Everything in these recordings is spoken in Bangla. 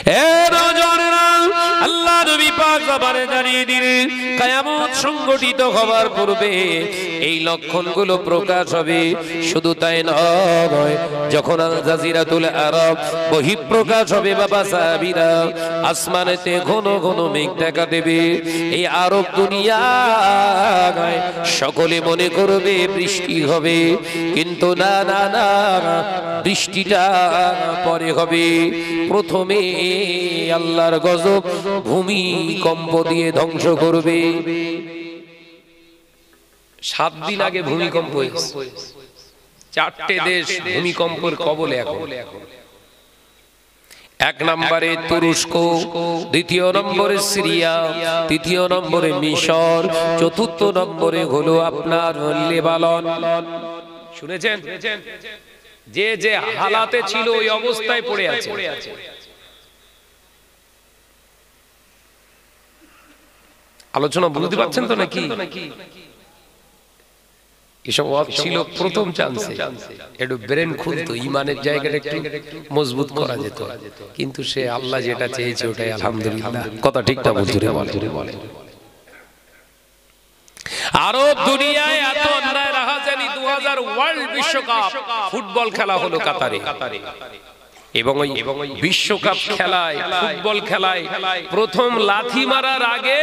এ নওজওয়ানেরা, আল্লাহ নবী পাক জবানে জানিয়ে দিলেন কিয়ামত সংঘটিত হবার পূর্বে এই লক্ষণগুলো প্রকাশ হবে। শুধু তাই নয়, যখন আল জাজিরাতুল আরব বহিঃপ্রকাশ হবে বাবা সাহাবীরা, আসমানেতে ঘন ঘন মেঘ দেখা দেবে। এই আরব দুনিয়ায় সকলে মনে করবে বৃষ্টি হবে, কিন্তু না না না, বৃষ্টিটা পরে হবে। প্রথমে আল্লাহর গজব ভূমিকম্প দিয়ে ধ্বংস করবে। 7 দিন আগে ভূমিকম্প হয়েছে, 4টে দেশ ভূমিকম্পের কবলে এখন। 1 নম্বরে তুরস্ক, 2য় নম্বরে সিরিয়া, 3য় নম্বরে মিশর, 4র্থ নম্বরে হলো আপনার লেবানন। শুনেছেন? যে যে হালাতে ছিল ওই অবস্থায় পড়ে আছে। আলোচনা বুঝতে পারছেন তো নাকি? এসব ছিল প্রথম চান্সে, একটু ব্রেন খুলতো, ইমানের জায়গাটা একটু মজবুত করা যেত। কিন্তু সে আল্লাহ যেটা চেয়েছে ওটাই আলহামদুলিল্লাহ। কথা ঠিকঠাক বলে। আরব দুনিয়ায় এত অন্যায় রাহাজানি। 2000 ওয়ার্ল্ড বিশ্বকাপ ফুটবল খেলা হলো কাতারে, এবং ওই বিশ্বকাপ খেলায়, ফুটবল খেলায় প্রথম লাথি মারার আগে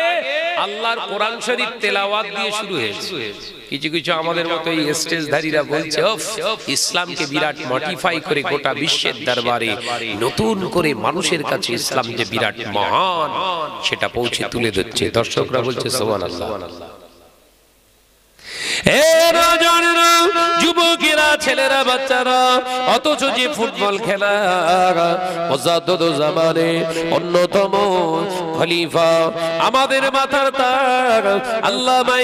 আল্লাহর কোরআন শরীফ তেলাওয়াত দিয়ে শুরু হয়েছে। কিছু কিছু আমাদের মতো এই স্টেজধারীরা বলছে ইসলামকে বিরাট মডিফাই করে গোটা বিশ্বের দরবারে নতুন করে মানুষের কাছে ইসলাম যে বিরাট মহান সেটা পৌঁছে তুলে দিচ্ছে। দর্শকরা বলছে সুবহানাল্লাহ। যুবকেরা, ছেলেরা, বাচ্চারা, অথচ যে ফুটবল খেলা মুজাদ্দিদ জামানে অন্যতম খলিফা আমাদের মাথার তার আল্লামা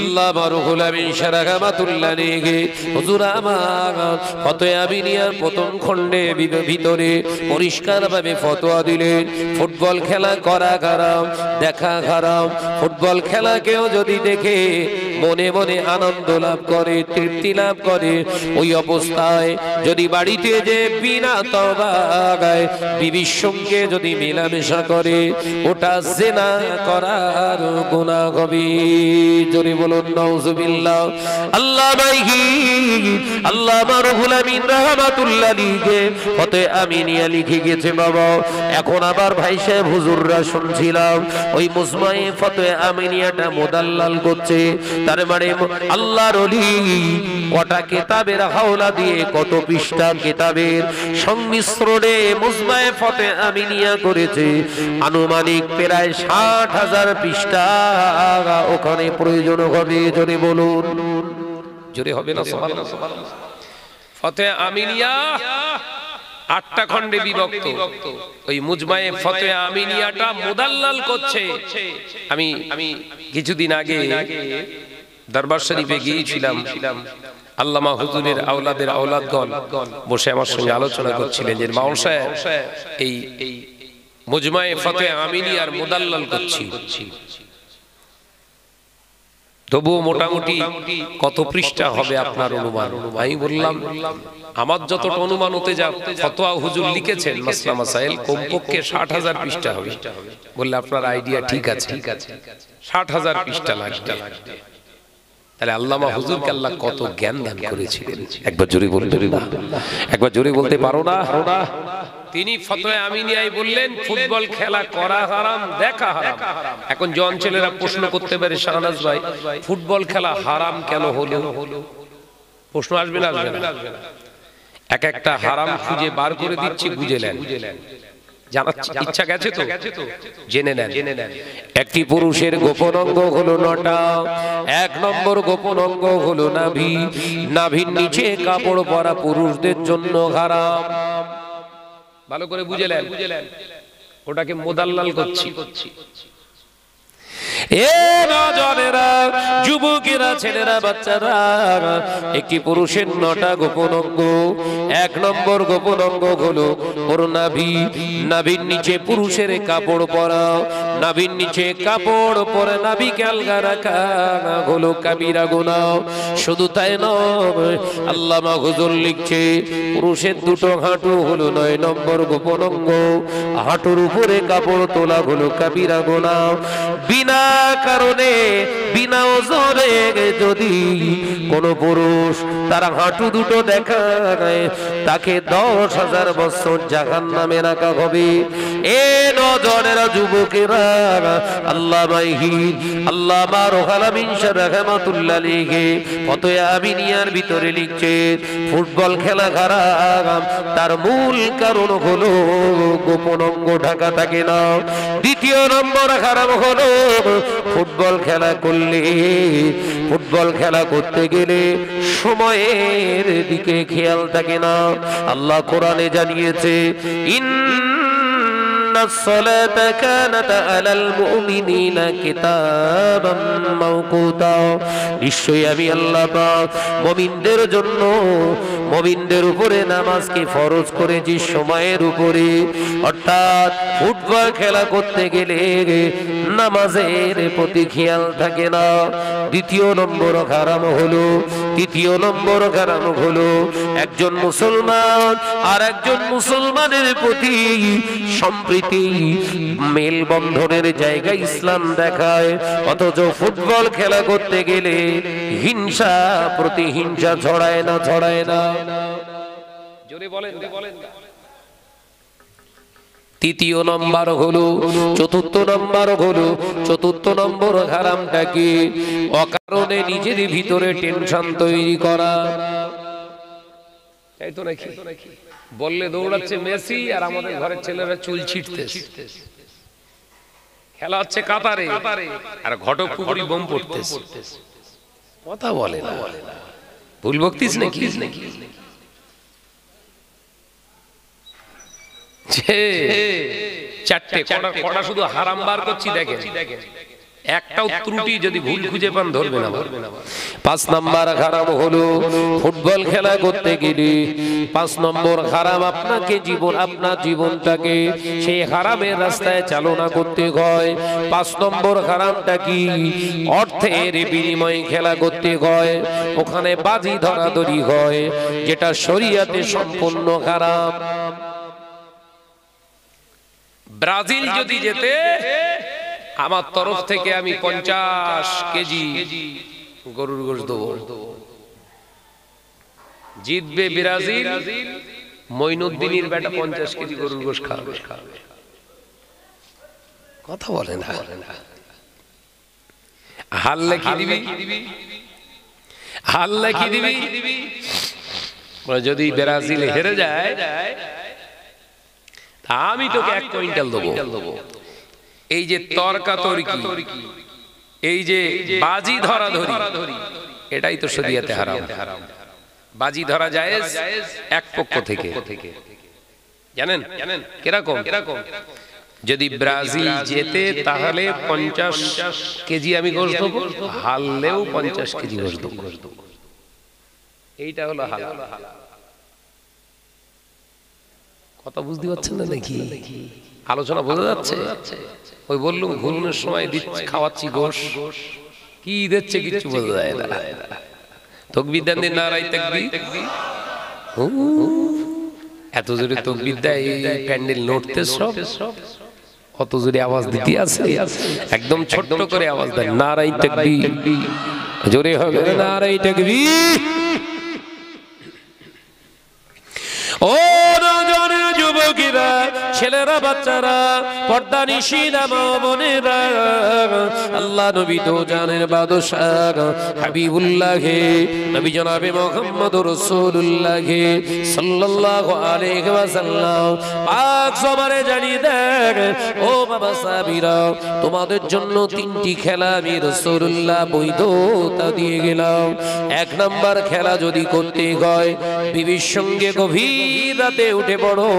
আল্লামা রুহুল আমিন শারাহামাতুল্লাহ আলাইহি হুজুর আমার ফতোয়া আমিনিয়ার প্রথম খণ্ডে ভিতরে পরিষ্কারভাবে ফতোয়া দিলেন, ফুটবল খেলা করা হারাম, দেখা হারাম। ফুটবল খেলা কেউ যদি দেখে মনে মনে আনন্দ লাভ করে, তৃপ্তি লাভ করে, ওই অবস্থায় যদি বাড়িতে যে বিনা তওবায় বিবির সঙ্গে যদি মেলামেশা করে, ওটা জিনা করার গুনাহ হবে। জোরে বলুন নাউজুবিল্লাহ। আল্লামা রুহুল আমিন রাহমাতুল্লাহ আলাইহি ফতোয়া আমিনিয়া লিখে গেছে বাবা। এখন আবার ভাই সাহেব হুজুররা শুনছিলাম ওই মুজমায়ে ফতোয়া আমিনিয়াটা মোদাল্লাল করছে। তার মানে আল্লাহর ওলি কটা কিতাবের হাওলা দিয়ে কত পৃষ্ঠা কিতাবের সংমিশ্রণে মুজমায়ে ফতোয়া আমিনিয়া করেছে। আনুমানিক প্রায় 60,000 পৃষ্ঠা ওখানে প্রয়োজন হবে। জোরে বলুন, জোরে হবে না? সুবহানাল্লাহ। ফতোয়া আমিনিয়া 8টা খণ্ডে বিভক্ত। ওই মুজমায়ে ফতোয়া আমিনিয়াটা মুদাল্লাল করছে। আমি কিছুদিন আগে দরবার শরীফে গিয়েছিলাম। আল্লামা হুজুরের আওলাদের আওলাদগণ বসে আমার সঙ্গে আলোচনা করছিলেন যে মাওলানা সাহেব এই মুজমায়ে ফতোয়া আমিনিয়ার মুদাল্লাল করছি, তবুও মোটামুটি কত পৃষ্ঠা হবে আপনার অনুমান? আমি বললাম আমার যতটা অনুমান হতে যা ফতোয়া হুজুর লিখেছেন মাসলা মাসাইল কমপক্ষে 60,000 পৃষ্ঠা হবে। বললে আপনার আইডিয়া ঠিক আছে, 60,000 পৃষ্ঠা লাগবে। তাহলে আল্লামা হুজুরকে আল্লাহ কত জ্ঞান দান করেছিলেন, একবার জোরে বলতে একবার জোরে বলতে পারো না? তিনি ফতোয়া আমিনিয়ায় বললেন ফুটবল খেলা করা হারাম, দেখা হারাম। এখন জন ছেলেরা প্রশ্ন করতে পারে শাহনাজ ভাই ফুটবল খেলা হারাম কেন হলো? প্রশ্ন আসবে না? আসবে না? এক একটা হারাম খুঁজে বার করে দিচ্ছি, বুঝে নেন। জানার ইচ্ছা গেছে তো জেনে নেন। একটি পুরুষের গোপন অঙ্গ হলো 9টা। 1 নম্বর গোপন অঙ্গ হলো নাভি। নাভির নিচে কাপড় পরা পুরুষদের জন্য হারাম। ভালো করে বুঝে নেন, ওটাকে মুদাল্লাল করছি। এ নজনেরা, যুবকেরা, ছেলেরা, বাচ্চারা, একটি পুরুষের 9টা গোপন অঙ্গ। 1 নম্বর গোপন অঙ্গ হলো ওর নাভি। নাভির নিচে পুরুষের কাপড় পরা, নাভির নিচে কাপড় পরে নাভিকে আলগা রাখা হলো কাবিরা গুনাহ। শুধু তাই নয়, আল্লামা হুজুর লিখছে পুরুষের 2টো হাঁটু হলো 9 নম্বর গোপন অঙ্গ। হাঁটুর উপরে কাপড় তোলা হলো কাবিরা গুনাহ। বিনা কারণে, বিনা ওজরে যদি কোন পুরুষ তার হাঁটু 2টো দেখায়, তাকে 10,000 বছর জাহান্নামে রাখা হবে। এ নজনেরা, যুবকেরা, আল্লামা রুহুল আমিন শাহ রাহমাতুল্লাহ আলাইহি ফতোয়া আমিনিয়ার ভিতরে লিখছে ফুটবল খেলা হারাম, তার মূল কারণ হলো গোপন অঙ্গ ঢাকা থাকে না। 2য় নম্বর হারাম হলো ফুটবল খেলা করলে, ফুটবল খেলা করতে গেলে সময়ের দিকে খেয়াল থাকে না। আল্লাহ কোরআনে জানিয়েছে ইন্নাস-সালাতা কানাত আলাল মুমিনিনা কিতাবাম মাওকুতা, নিশ্চয়ই আমি আল্লাহ পাক মুমিনদের জন্য, মুমিনদের উপরে নামাজকে ফরজ করেছি সময়ের উপরে। অর্থাৎ ফুটবল খেলা করতে গেলে নামাজের প্রতি খেয়াল থাকে না। 2য় নম্বর হারাম হলো, 3য় নম্বর হারাম হলো একজন মুসলমান আর একজন মুসলমানের প্রতি সম্প্রীতি, মেলবন্ধনের জায়গা ইসলাম দেখায়, অথচ ফুটবল খেলা করতে গেলে হিংসা প্রতিহিংসা ছড়ায় না, ছড়ায় না। জোরে বলেন, বলেন। 3য় নম্বর হলো, 4র্থ নম্বর হলো, 4র্থ নম্বর হারামটা কি? অকারণে নিজের ভিতরে টেনশন তৈরি করা। তাই তো নাকি? বললে দৌড়াচ্ছে মেসি আর আমাদের ঘরের ছেলেরা চুল ছিটতেছে। খেলা হচ্ছে কাতারে আর ঘটকপুকুরি বোম পড়তেছে। কথা বলে না, ভুল বকতিস নাকি? চারটে কটা শুধু হারাম বার করছি, দেখেন একটাও ত্রুটি যদি ভুল খুঁজে পান ধরবে না। 5 নম্বর হারাম হলো ফুটবল খেলা করতে গেলে 5 নম্বর হারাম আপনাকে আপনার জীবনটাকে সেই হারামের রাস্তায় চালনা করতে হয়। 5 নম্বর হারামটা কি? অর্থের বিনিময়ে খেলা করতে হয়, ওখানে বাজি ধরাধরি হয়, যেটা শরীয়তে সম্পূর্ণ হারাম। ব্রাজিল যদি যেতে, আমার তরফ থেকে আমি 50 কেজি গরুর গোশত দেবো। জিতবে ব্রাজিল, মঈনুদ্দিনের বেটা 50 কেজি গরুর গোশত খাবে। কথা বলে না। হারলে কি দিবি? হারলে কি দিবি? যদি ব্রাজিল হেরে যায় আমি তোকে 1 কুইন্টাল দেবো। এই যে তর্কাতর্কি, এই যে বাজি ধরাধরি, এটাই তো শরীয়তে হারাম। বাজি ধরা জায়েজ এক পক্ষ থেকে, জানেন কিরকম? যদি ব্রাজিল জেতে তাহলে 50 কেজি আমি গোশত দেবো, হারলেও 50 কেজি গোশত দেবো। এইটা হলো হালাল। কথা বুঝতে পারছেন না নাকি? আলোচনা বোঝা যাচ্ছে? ওই বললুম ঘুরনের সময় খাওয়াচ্ছি গোশ, কি দিচ্ছে কিছু বোঝা যায় না। তাকবীর দেন, নারায়ে তাকবীর। এত জোরে তাকবীর দেয়, এই প্যান্ডেল নড়তে সব কত জোরে আওয়াজ দিতে আছে। একদম ছোট করে আওয়াজ দেন, নারায়ে তাকবীর। জোরে হবে, নারায়ে তাকবীর। ও নজনের যুবকেরা, ছেলেরা, বাচ্চারা, পর্দানিশীনা মা বোনেরা, আল্লাহ নবী তো জানের বাদশাহ হাবিবুল্লাহ নবী জনাবে মুহাম্মদুর রাসূলুল্লাহ সাল্লাল্লাহু আলাইহি ওয়াসাল্লাম পাক সবারে জানিয়ে দেন, ও বাবা সাহাবীরা, তোমাদের জন্য 3টি খেলা আমি রাসূলুল্লাহ বৈধতা দিয়ে গেলাম। 1 নাম্বার খেলা যদি করতে হয়, বিবির সঙ্গে গভীর রাতে উঠে পড়ো,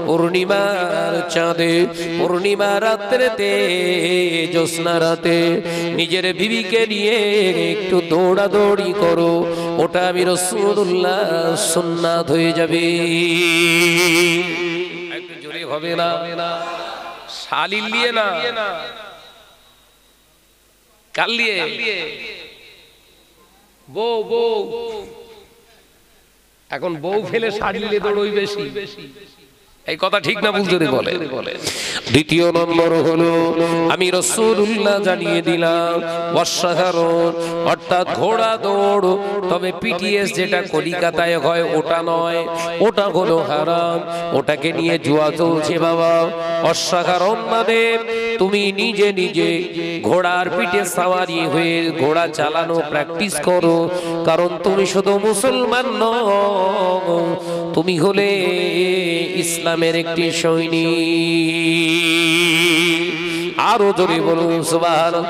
পূর্ণিমা পূর্ণিমার চাঁদে, পূর্ণিমা রাত্রেতে, জ্যোৎস্না রাতে নিজের বিবিকে নিয়ে একটু দৌড়াদৌড়ি করো, ওটা আমি রাসূলুল্লাহ সুন্নাত হয়ে যাবে। একটু জোরে হবে না? শালিল নিয়ে না, কাল নিয়ে বউ বউ। এখন বউ ফেলে শালিলে দৌড়ই বেশি, এই কথা ঠিক না ভুল জোরে বলে। দ্বিতীয় নম্বর হলো আমি রাসূলুল্লাহ জানিয়ে দিলাম অশ্বারোহণ অর্থাৎ ঘোড়া দৌড়, তবে পিটিএস যেটা কলিকাতায় হয় ওটা নয়, ওটা হলো হারাম, ওটাকে নিয়ে জুয়া চলছে বাবা। অশ্বারোহণ মানে তুমি নিজে নিজে ঘোড়ার পিঠে সাওয়ারি হয়ে ঘোড়া চালানো প্র্যাকটিস করো, কারণ তুমি শুধু মুসলমান নও, তুমি হলে ইসলামের একটি সৈনিক। আরো জোরে বলুন সুবহানাল্লাহ।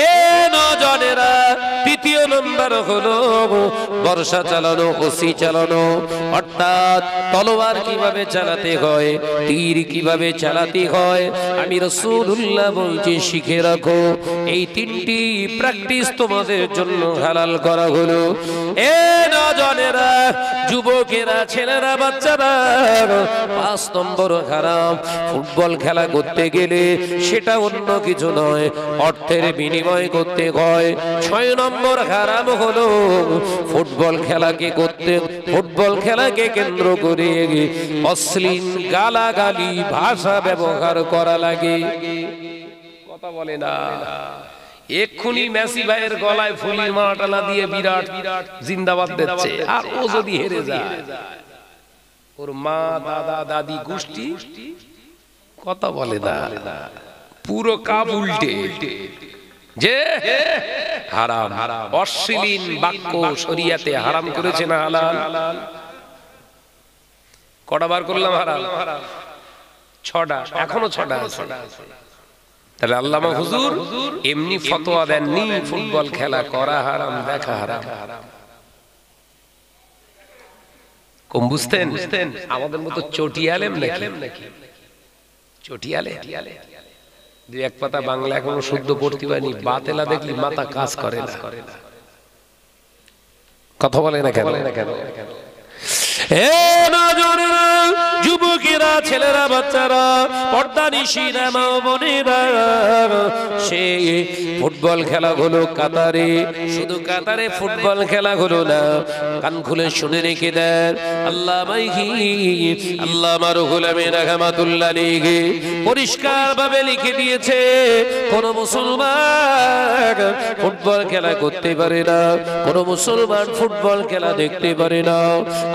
এ নজনেরা, তৃতীয় নম্বর হলো বর্ষা চালানো, ওসি চালানো, অর্থাৎ তলোয়ার কিভাবে চালাতে হয়, তীর কিভাবে চালাতে হয়, আমি রাসূলুল্লাহ বলছি শিখে রাখো। এই তিনটি প্র্যাকটিস তোমাদের জন্য হালাল করা হলো। এ নজনেরা, যুবকেরা, ছেলেরা, বাচ্চারা, 5 নম্বর হারাম, ফুটবল খেলা করতে গেলে সেটা অন্য কিছু নয়, অর্থের বিনিময় করতে হয়। 6 নম্বর হারাম হলো ফুটবল খেলাকে কেন্দ্র করে অশ্লীল গালাগালি ভাষা ব্যবহার করা লাগে। কথা বলে না, এক্ষুনি মেসি ভাইয়ের গলায় ফুলের মালা দিয়ে বিরাট জিন্দাবাদ দিচ্ছে, আর ও যদি হেরে যায়, ওর মা দাদা দাদি গোষ্ঠী কথা বলে না, পুরো কাপ উল্টে। যে হারাম, অশ্লীল বাক্য শরীয়তে হারাম করেছে না হালাল? কটা বার করলাম হারাম? 6টা, এখনো 6টা আছে। তাহলে আল্লামা হুজুর এমনি ফতোয়া দেননি ফুটবল খেলা করা হারাম, দেখা হারাম। কম বুঝতেন? আমাদের মতো চটিয়ালেম নাকি? চটিয়ালে দুই এক পাতা বাংলা এখনো শুদ্ধ পড়তে পারিনি, বাতেলা দেখলি মাথা কাজ করে না। কথা বলে না কেন? যুবকেরা, ছেলেরা, বাচ্চারা, পর্দানিশীরা, মা বোনেরা, সে ফুটবল খেলা হলো কাতারে, শুধু কাতারে ফুটবল খেলা হলো না, কান খুলে শুনে রেখে দেন। আল্লামা রুহুল আমিন রাহমাতুল্লাহ আলাইহি পরিষ্কার ভাবে লিখে দিয়েছে, কোন মুসলমান ফুটবল খেলা করতে পারে না, কোন মুসলমান ফুটবল খেলা দেখতে পারে না।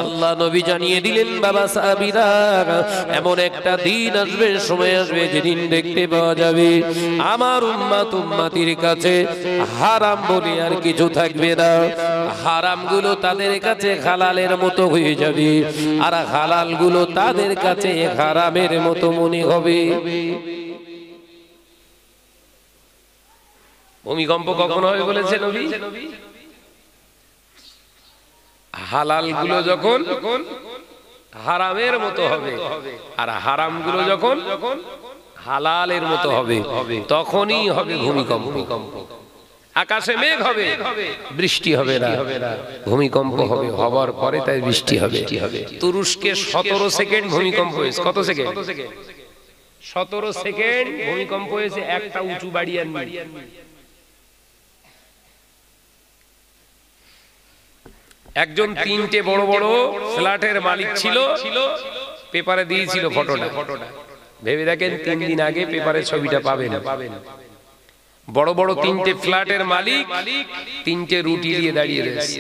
আল্লাহ নবী জানিয়ে দিলেন, বাবা সাহাবীরা, এমন একটা দিন আসবে, সময় আসবে, যেদিন দেখতে পাওয়া যাবে আমার উম্মতির কাছে হারাম বলে আর কিছু থাকবে না। হারাম গুলো তাদের কাছে হালালের মতো হয়ে যাবে, আর হালাল গুলো তাদের কাছে হারামের মতো মনে হবে। ভূমিকম্প কখন হবে বলেছে নবী? হালাল গুলো যখন হারামের মতো হবে, আর হারাম গুলো যখন হালালের মতো হবে, তখনই হবে ভূমিকম্প। আকাশে মেঘ হবে, বৃষ্টি হবে না, ভূমিকম্প হবে, হবার পরে তাই বৃষ্টি হবে। তুরস্কে 17 সেকেন্ড ভূমিকম্প হয়েছে। কত সেকেন্ড? 17 সেকেন্ড ভূমিকম্প হয়েছে, একটা উঁচু বাড়ি আর নেই। একজন 3টে বড় বড় ফ্ল্যাটের মালিক ছিল, পেপারে দিয়েছিল ফটোটা। ভেবে দেখেন 3 দিন আগে পেপারে ছবিটা পাবেন। বড় বড় 3টে ফ্ল্যাটের মালিক 3টে রুটি দিয়ে দাঁড়িয়ে রয়েছে।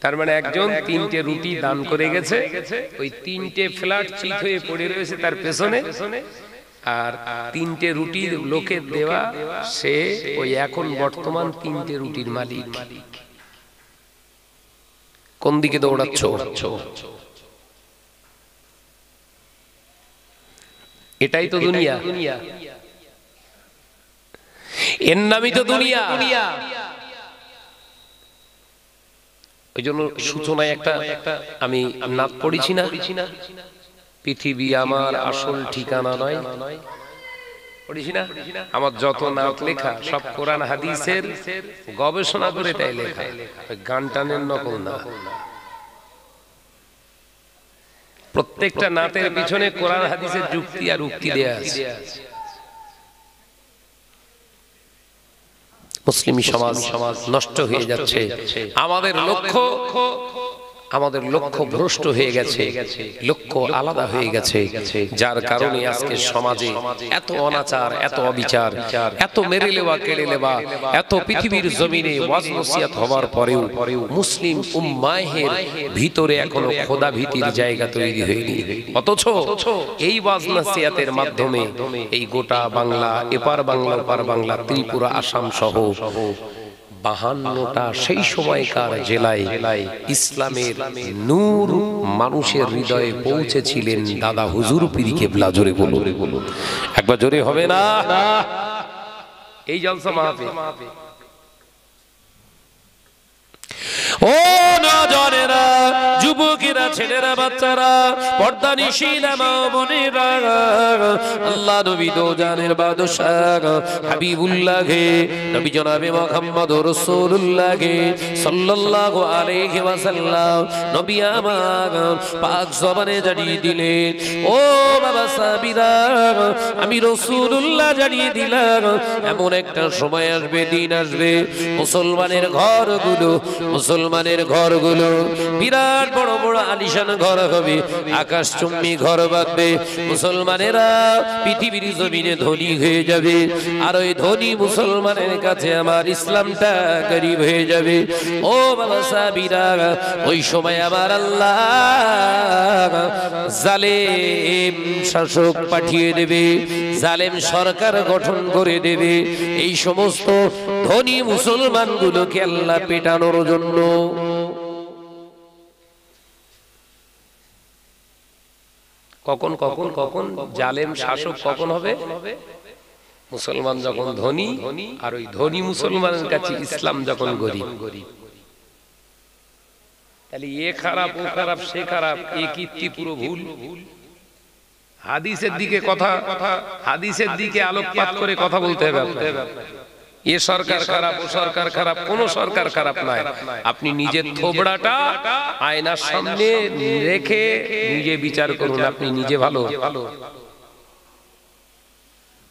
তার মানে একজন 3টে রুটি দান করে গেছে, ওই 3টে ফ্ল্যাট চিত হয়ে পড়ে রয়েছে তার পেছনে, আর 3টে রুটি লোকের দেওয়া, সে ওই এখন বর্তমান 3টে রুটির মালিক। কোন দিকে দৌড়াচ্ছ? এটাই তো দুনিয়া, এর নামই তো দুনিয়া। ওই জন্য সূচনায় একটা আমি নাত পড়েছি না, পৃথিবী আমার আসল ঠিকানা নয়, পড়িস না? আমার যত নাত লেখা সব কোরআন হাদিসের গবেষণা করে তাই লেখা, গান টানের নকল না। প্রত্যেকটা নাতের পিছনে কোরআন হাদিসের যুক্তি আর উক্তি দেয়া আছে। মুসলিম সমাজ নষ্ট হয়ে যাচ্ছে। আমাদের লক্ষ্য ভ্রষ্ট হয়ে গেছে, লক্ষ্য আলাদা হয়ে গেছে, যার কারণে আজকে সমাজে এত অনাচার, এত অবিচার, এত মেরে নেওয়া, কেড়ে নেওয়া, এত পৃথিবীর জমিনে ওয়াজ নসিহত হওয়ার পরেও মুসলিম উম্মাহের ভিতরে এখনো খোদা ভীতির জায়গা তৈরি হয়নি। অথচ এই ওয়াজ নসিহতের মাধ্যমে এই গোটা বাংলা, এপার বাংলা ওপার বাংলা, ত্রিপুরা, আসাম সহ 52টা সেই সময়কার জেলায় ইসলামের নূর মানুষের হৃদয়ে পৌঁছেছিলেন দাদা হুজুর পীর কেবলা। জোরে বলুন, একবার জোরে হবে না? এই জলসা মাহফিল। ও নজরেরা, যুবকেরা, ছেলেরা, বাচ্চারা, পর্দানিশীলা মা বোনেরা, আল্লাহ নবী দো জানের বাদশাহ হাবিবুল্লাহ গে নবী জনাবে মুহাম্মদ রাসূলুল্লাহ গে সাল্লাল্লাহু আলাইহি ওয়াসাল্লাম নবী আমার পাক জবানে জানিয়ে দিলেন, ও বাবা সাহাবীরা, আমি রাসূলুল্লাহ জানিয়ে দিলাম এমন একটা সময় আসবে, দিন আসবে, মুসলমানের ঘরগুলো বিরাট বড় বড় আলিশান ঘর হবে, আকাশচুম্বী ঘর বাঁধবে। মুসলমানেরা পৃথিবীর জমিনে ধনী হয়ে যাবে, আর ওই ধনী মুসলমানের কাছে আমার ইসলামটা গরীব হয়ে যাবে। ও বাবা সাহাবীরা, ওই সময় আমার আল্লাহ জালেম শাসক পাঠিয়ে দেবে, জালেম সরকার গঠন করে দেবে। এই সমস্ত ধনী মুসলমানগুলোকে আল্লাহ পেটানোর জন্য কখন জালেম শাসক কখন হবে? মুসলমান যখন ধনী, আর ওই ধনী মুসলমানের কাছে ইসলাম যখন গরীব। তাহলে এ খারাপ, ও খারাপ, সে খারাপ, এ কীর্তি পুরো ভুল। হাদিসের দিকে আলোকপাত করে কথা বলতে হবে। এ সরকার খারাপ, ও সরকার খারাপ, কোন সরকার খারাপ নয়। আপনি নিজের থোবড়াটা আয়নার সামনে রেখে নিজে বিচার করুন, আপনি নিজে ভালো।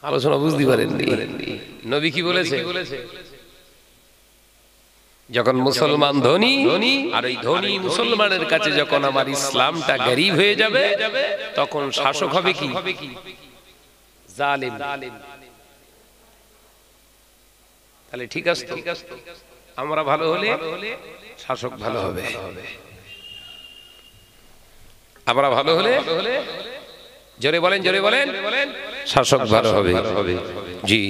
আলোচনা বুঝতে পারেননি? নবী কি বলেছে? যখন মুসলমান ধনী, আর ওই ধনী মুসলমানের কাছে যখন আমার ইসলামটা গরীব হয়ে যাবে, তখন শাসক হবে কি? জালেম। তাহলে ঠিক আছে, আমরা ভালো হলে শাসক ভালো হবে, আমরা ভালো হলে, জোরে বলেন, শাসক ভালো হবে। জি,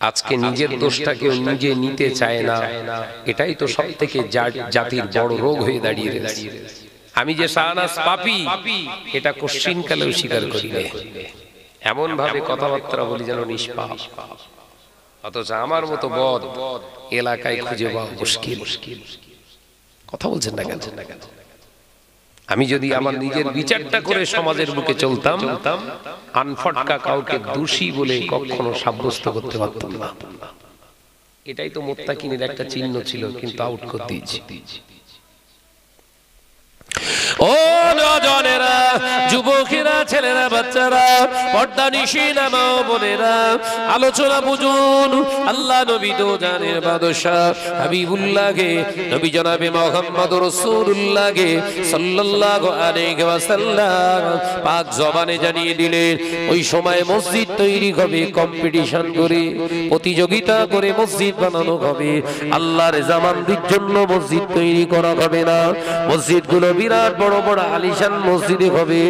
আজকে নিজের দোষটা কেউ নিজে নিতে চায় না, এটাই তো সব থেকে জাতির বড় রোগ হয়ে দাঁড়িয়ে রয়েছে। আমি যে শাহনাজ পাপী, এটা কোশ্চিন কালেও স্বীকার করি না, এমন ভাবে কথাবার্তা বলি যেন নিষ্পাপ। অথচ আমার মতো বদ এলাকায় খুঁজে পাওয়া মুশকিল। কথা বলছেন না কেন? আমি যদি আমার নিজের বিচারটা করে সমাজের বুকে চলতাম, আনফটকা কাউকে দোষী বলে কখনো সাব্যস্ত করতে পারতাম না। এটাই তো মুত্তাকিনের একটা চিহ্ন ছিল, কিন্তু আউট করে দিয়েছি। ও নজনেরা, যুবকেরা, ছেলেরা, বাচ্চারা, পর্দানিশীলা মা বোনেরা, আলোচনা বুঝুন। আল্লাহ নবী দো জানের বাদশাহ হাবিবুল্লাহ গে নবী জনাবে মুহাম্মদ রাসূলুল্লাহ গে সাল্লাল্লাহু আলাইহি ওয়াসাল্লাম পাক জবানে জানিয়ে দিলেন, ওই সময় মসজিদ তৈরি হবে, কম্পিটিশন করে, প্রতিযোগিতা করে মসজিদ বানানো হবে। আল্লাহর জামানদের জন্য মসজিদ তৈরি করা হবে না, মসজিদগুলো বিরাট বড় বড় আলিশান মসজিদ হবে,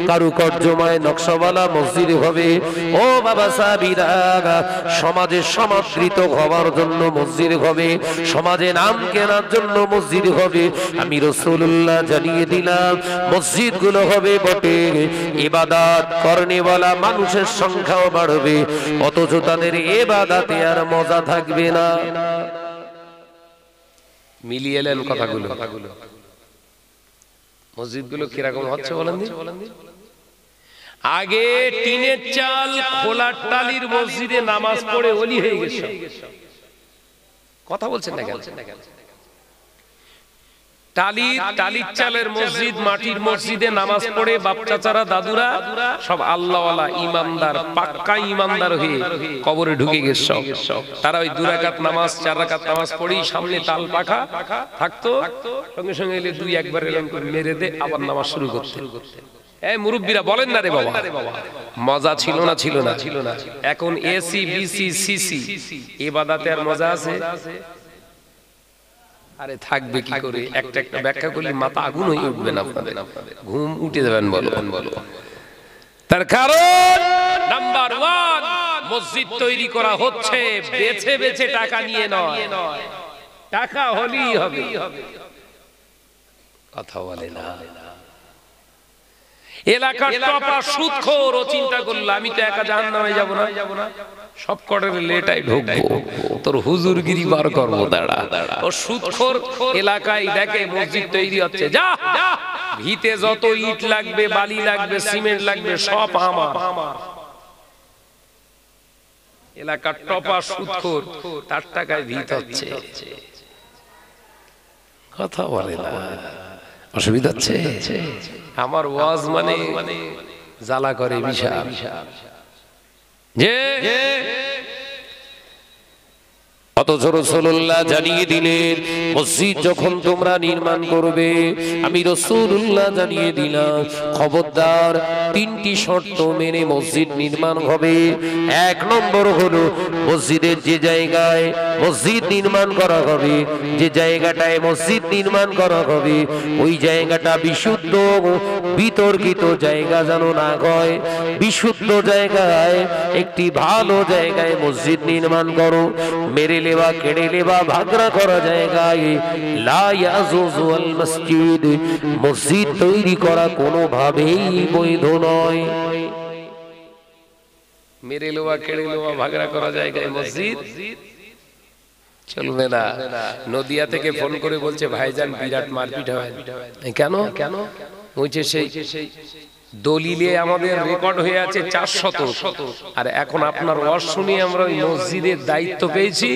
কারুকার্যময় নকশাওয়ালা মসজিদ হবে। ও বাবা সাহাবীরা, সমাজে সমাদৃত হওয়ার জন্য মসজিদ হবে, সমাজে নাম কেনার জন্য মসজিদ হবে। আমি রাসূলুল্লাহ জানিয়ে দিলাম, মসজিদগুলো হবে বটে, ইবাদত করনেওয়ালা মানুষের সংখ্যাও বাড়বে, অথচ তাদের ইবাদতে আর মজা থাকবে না। মিলিয়ে এলেন কথাগুলো। মসজিদগুলো কিরকম হচ্ছে বলেন দিন। আগে টিনের চাল খোলার টালির মসজিদে নামাজ পড়ে ওলি হয়ে গেছে। কথা বলছেন না কেন? টালির চালের মসজিদ, মাটির মসজিদে নামাজ পড়ে বাপ চাচারা দাদুরা সব আল্লাহওয়ালা ইমানদার, পাক্কা ইমানদার হয়ে কবরে ঢুকে গেছে। তারা ওই 2 রাকাত নামাজ 4 রাকাত নামাজ পড়েই সামনে তাল পাখা থাকতো, সঙ্গে সঙ্গে এলে 2-1 বার এলাম করে মেরে দে আবার নামাজ শুরু করতে। এই মুরব্বীরা বলেন না রে বাবা, মজা ছিল না? ছিল না। এখন এসি বিসি সিসি ইবাদতে আর মজা আছে? আরে থাকবে কি করে? একটা একটা ব্যাখ্যা করলে মাথা আগুন হয়ে উঠবে না আপনাদের, ঘুম উঠে যাবেন। বলো তার কারণ নাম্বার 1, মসজিদ তৈরি করা হচ্ছে বেছে বেছে টাকা নিয়ে নয়, টাকা হলেই হবে। কথা বলে না। এলাকার টপা সুদখোর ও চিন্তা করলো আমি তো একা জাহান্নামে যাব না, সব কটারে লেটাই ঢুকবো, তোর হুজুরগিরি বার করবো। দাঁড়া, ও সুদখোর এলাকায় দেখে মসজিদ তৈরি হচ্ছে, যা ভিতে যত ইট লাগবে, বালি লাগবে, সিমেন্ট লাগবে, সব আমার। এলাকার টপা সুদখোর, তার টাকায় ভিত হচ্ছে। কথা বলে না, অসুবিধা হচ্ছে। আমার ওয়াজ মানে জ্বালা করে বিশাল। যে অথচ রাসূলুল্লাহ জানিয়ে দিলেন মসজিদ যখন তোমরা নির্মাণ করবে, আমি রাসূলুল্লাহ জানিয়ে দিলাম খবরদার 3টি শর্ত মেনে মসজিদ নির্মাণ হবে। 1 নম্বর হলো মসজিদের যে জায়গায় মসজিদ নির্মাণ করা হবে, যে জায়গাটায় মসজিদ নির্মাণ করা হবে ওই জায়গাটা বিশুদ্ধ, বিতর্কিত জায়গা যেন না হয়। বিশুদ্ধ জায়গায়, একটি ভালো জায়গায় মসজিদ নির্মাণ করো। মেরে লেবা, কেড়ে লেবা, ভাগরা করা জায়গায় লা ইয়াজুজু আল মসজিদ, মসজিদ তৈরি করা কোনোভাবেই বৈধ নয়। মেরে লেবা, কেড়ে লেবা, ভাগরা করা জায়গায় মসজিদ চলবে না। নদিয়া থেকে ফোন করে বলছে ভাইজান বিরাট মারপিট হয়। কেন? বলছে সেই দলিলে আমাদের রেকর্ড হয়ে আছে 400, আর এখন আপনার ওয়াজ শুনি আমরা ওই মসজিদের দায়িত্ব পেয়েছি,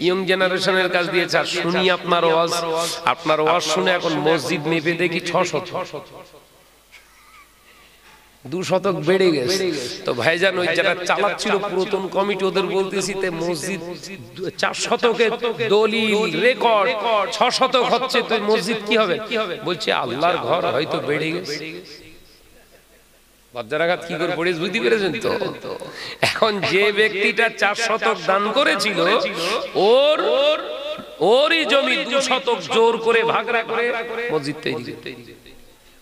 ইয়ং জেনারেশনের কাছ দিয়ে শুনি আপনার ওয়াজ শুনে এখন মসজিদ মেপে দেখি 600, 2 শতক বেড়ে গেছে। তো ভাইজান ওই যারা চালাচ্ছিল পুরাতন কমিটি ওদের বলতেছি তে মসজিদ 4 শতকের দলিল রেকর্ড 6 শতক হচ্ছে, তো মসজিদ কি হবে? বলছে আল্লাহর ঘর হয়তো বেড়ে গেছে। বজ্রাঘাত কি করে পড়ে বুঝতে পেরেছেন তো? এখন যে ব্যক্তিটা 4 শতক দান করেছিল ওরই জমি 2 শতক জোর করে ভাগরা করে মসজিদ তৈরি।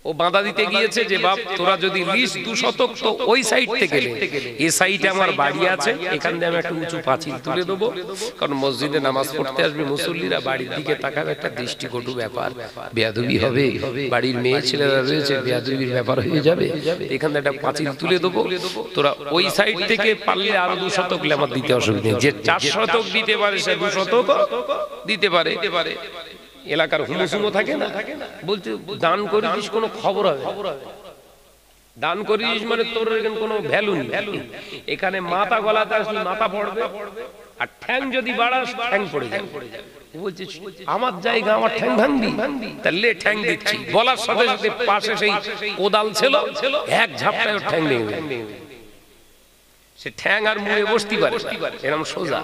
ও বাঁধা দিতে গিয়েছে যে বাপ তোরা যদি লিস 2 শতক তো ওই সাইড থেকে এই সাইডে আমার বাড়ি আছে, এখান দিয়ে আমি একটা উঁচু পাঁচিল তুলে দেবো, কারণ মসজিদে নামাজ পড়তে আসবে মুসল্লিরা, বাড়ির দিকে তাকাবে, একটা দৃষ্টিকটু ব্যাপার, বেয়াদবি হবে, বাড়ির মেয়ে ছেলেরা রয়েছে, বেয়াদবির ব্যাপার হয়ে যাবে, এখান থেকে একটা পাঁচিল তুলে দেবো, তোরা ওই সাইড থেকে পারলে আরো 2 শতক আমার দিতে অসুবিধা নেই। যে 4 শতক দিতে পারে সে 2 শতক দিতে পারে। এলাকার হুমুসুমো থাকে না, বলতে দান করিস কোনো খবর হবে, দান করিস মানে তোর এখানে কোনো ভ্যালু নেই। এখানে মাথা গলাতে আসলে মাথা পড়বে, আর ঠ্যাং যদি বাড়াস ঠ্যাং পড়ে যাবে। বলছে আমার জায়গা, আমার ঠ্যাং ভাঙবি, তাহলে ঠ্যাং দিচ্ছি। বলার সাথে সাথে পাশে সেই কোদাল ছিল, এক ঝাপটায় ওর ঠ্যাং ভেঙে গেল। সে ঠ্যাং আর মুড়ে বসতে পারে এরকম সোজা।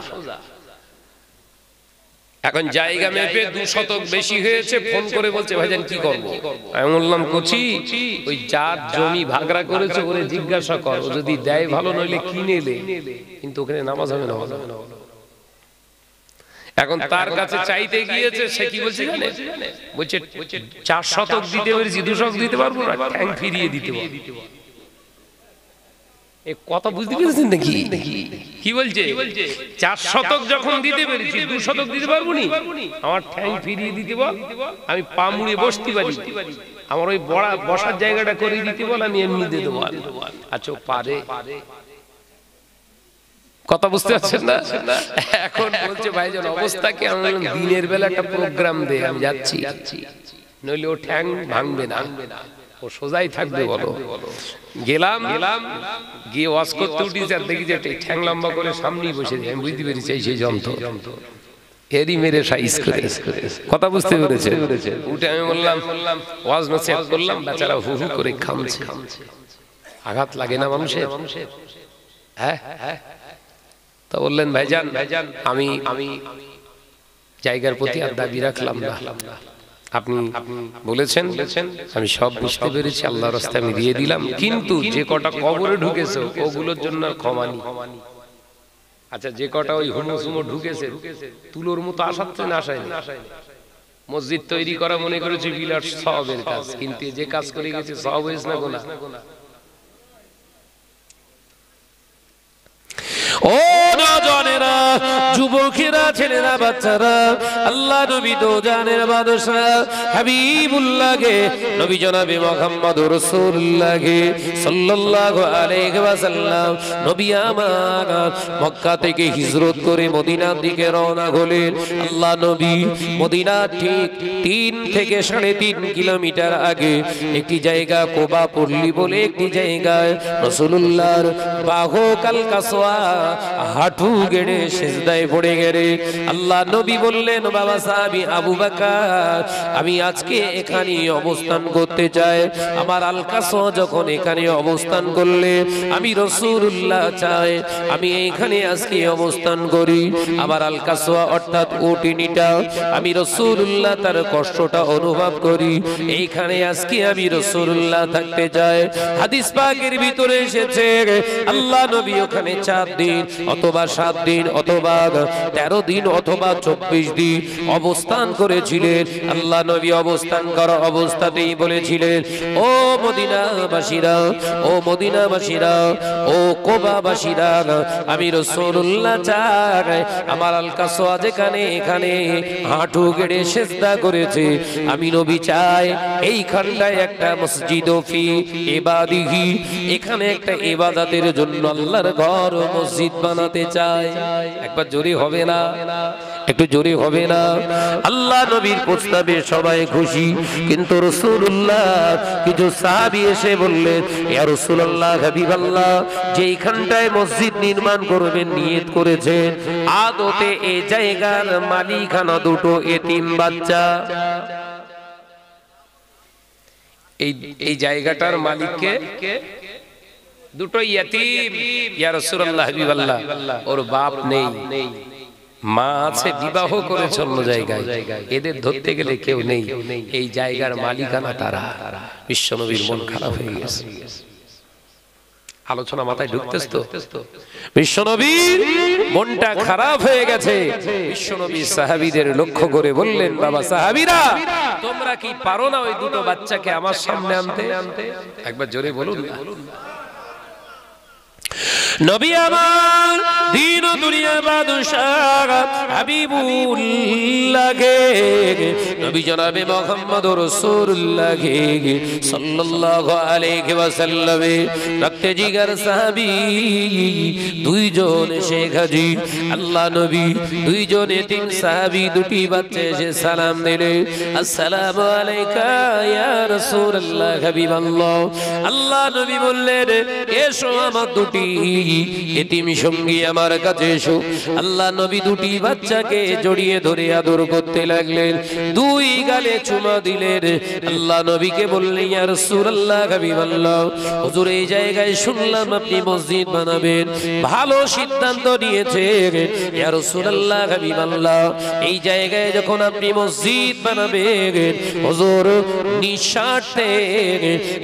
এখন জায়গা মেপে 2 শতক বেশি হয়েছে, ফোন করে বলছে ভাইজান কি করবো? আমি বললাম কচি ওই যার জমি ভাগরা করেছে ওরে জিজ্ঞাসা কর, ও যদি দেয় ভালো, নইলে কিনে নে, কিন্তু ওখানে নামাজ হবে না। এখন তার কাছে চাইতে গিয়েছে, সে কি বলছে জানে? বলছে 4 শতক দিতে পেরেছি, 2 শতক দিতে পারবো না, ঠ্যাং ফিরিয়ে দিতে পারবো। এই কথা বুঝতে পেরেছেন নাকি? কি বলছে? 4 শতক যখন দিতে পেরেছি, 2 শতক দিতে পারবো নি, আমার ঠ্যাং ফিরিয়ে দিতে বল, আমি পা মুড়ে বসতে পারি, আমার ওই বসার জায়গাটা করে দিতে বল, আমি এমনি দিয়ে দেবো। আচ্ছা পারে? কথা বুঝতে পারছেন না? এখন বলছে ভাইজান অবস্থা কি? আমি দিনের বেলা একটা প্রোগ্রাম দে, আমি যাচ্ছি। নইলে ও ঠ্যাং ভাঙবে না, ও সোজাই থাকবে। বলো গেলাম গিয়ে ওয়াজ করতে উঠেছি আর দেখি যে ঠ্যাং লম্বা করে সামনেই বসে, আমি বুঝতে পেরেছি সেই যন্ত্র এরই মেরে সাইজ করে। কথা বুঝতে পেরেছে? উঠে আমি বললাম ওয়াজ নসিহত করলাম, বেচারা হু হু করে খামছে। আঘাত লাগে না মানুষের? হ্যাঁ। তা বললেন ভাইজান আমি জায়গার প্রতি আর দাবি রাখলাম না, আপনি বলেছেন আমি সব বুঝতে পেরেছি, আল্লাহর রাস্তায় আমি দিয়ে দিলাম, কিন্তু যে কটা কবরে ঢুকেছে ওগুলোর জন্য ক্ষমা নি। আচ্ছা যে কটা ওই হুমুসুমো ঢুকেছে তুলোর মতো আসাচ্ছে না আসায়নি? মসজিদ তৈরি করা মনে করেছে বিরাট সওয়াবের কাজ, কিন্তু যে কাজ করে গেছে সওয়াব হয়েছে না গোনা? ও নওজওয়ানেরা, যুবকেরা, ছেলেরা, বাচ্চারা, আল্লাহ নবী দো জানের বাদশা হাবিবুল্লাহকে, নবী জনাবে মুহাম্মদুর রাসূলুল্লাহকে সাল্লাল্লাহু আলাইহি ওয়াসাল্লাম, নবী আমার মক্কা থেকে হিজরত করে মদিনার দিকে রওনা হলেন। আল্লাহ নবী মদিনা ঠিক 3 থেকে 3.5 কিলোমিটার আগে একটি জায়গা কোবা পল্লী বলে একটি জায়গায় রাসূলুল্লাহর বাহু কাল কাসওয়া হাঁটু গেড়ে সিজদায় পড়ে গেলে আল্লাহ নবী বললেন, বাবা সাহাবী আবু বকর, আমি আজকে এখানে অবস্থান করতে চাই। আমার আল কাসওয়া যখন এখানে অবস্থান করলে আমি রাসূলুল্লাহ চাই আমি এইখানে আজকে অবস্থান করি। আমার আল কাসওয়া অর্থাৎ উটিনিটা আমি রাসূলুল্লাহ তার কষ্টটা অনুভব করি, এইখানে আজকে আমি রাসূলুল্লাহ থাকতে চাই। হাদিস পাকের ভিতরে এসেছে আল্লাহ নবী ওখানে 4 দিন অথবা 7 দিন অথবা 13 দিন অথবা 24 দিন অবস্থান করেছিলেন। আল্লাহ নবী অবস্থান করা অবস্থাতেই বলেছিলেন, ও মদিনাবাসীরা, ও মদিনাবাসীরা, ও কোবাবাসীরা, আমি রাসূলুল্লাহ চাই আমার আল কাসওয়া যেখানে এখানে হাঁটু গেড়ে সিজদা করেছে আমি নবী চাই এইখানটায় একটা মসজিদ ফি ইবাদিহি, এখানে একটা ইবাদতের জন্য আল্লাহর ঘর মসজিদ বানাতে চাই। একবার জোরে হবে না? একটু জোরে হবে না? আল্লাহ নবীর প্রস্তাবে সবাই খুশি, কিন্তু রাসূলুল্লাহ কিছু সাহাবী এসে বললেন, ইয়া রাসূলুল্লাহ, হাবিবাল্লাহ, যেইখানটায় মসজিদ নির্মাণ করবেন নিয়ত করেছেন, আদতে এই জায়গার মালিকানা দুটো এতিম বাচ্চা। এই জায়গাটার মালিককে দুটো ইয়তীম। ইয়া রাসূলুল্লাহ, হাবিবাল্লাহ, ওর বাপ নেই, মা আছে, বিবাহ করেছে অন্য জায়গায়, এদের ধরতে গেলে কেউ নেই, এই জায়গার মালিকানা তারা। বিশ্বনবীর মন খারাপ হয়ে গেছে। আলোচনা মাথায় ঢুকতেছ তো? বিশ্বনবীর মনটা খারাপ হয়ে গেছে। বিশ্বনবী সাহাবীদের লক্ষ্য করে বললেন, বাবা সাহাবীরা, তোমরা কি পারো না ওই দুটো বাচ্চাকে আমার সামনে আনতে? একবার জোরে বলুন না। নবী আমার দিন ও দুনিয়ার বাদশাহ হাবিবুল্লাহকে, নবী জনাবে মুহাম্মদুর রাসূলুল্লাহ সাল্লাল্লাহু আলাইহি ওয়াসাল্লাম রক্তে জিগার সাহাবী দুইজন শেখ হাজী আল্লাহ নবী, দুইজন এতিম সাহাবী, দুটি বাচ্চা এসে সালাম দিলেন, আসসালামু আলাইকা ইয়া রাসূলুল্লাহ হাবিবাল্লাহ। আল্লাহ নবী বললেন, এসো আমার দুটি এতিম সঙ্গী আমার কাছে এসো। আল্লাহ নবী দুটি বাচ্চাকে জড়িয়ে ধরে আদর করতে লাগলেন, দুই গালে চুমা দিলেন। আল্লাহ নবীকে বললেন, ইয়া রাসূলুল্লাহ হাবিবাল্লাহ, হুজুর এই জায়গায় শুনলাম আপনি মসজিদ বানাবেন, ভালো সিদ্ধান্ত নিয়েছেন। ইয়া রাসূলুল্লাহ হাবিবাল্লাহ, এই জায়গায় যখন আপনি মসজিদ বানাবেন হুজুর নিঃস্বার্থে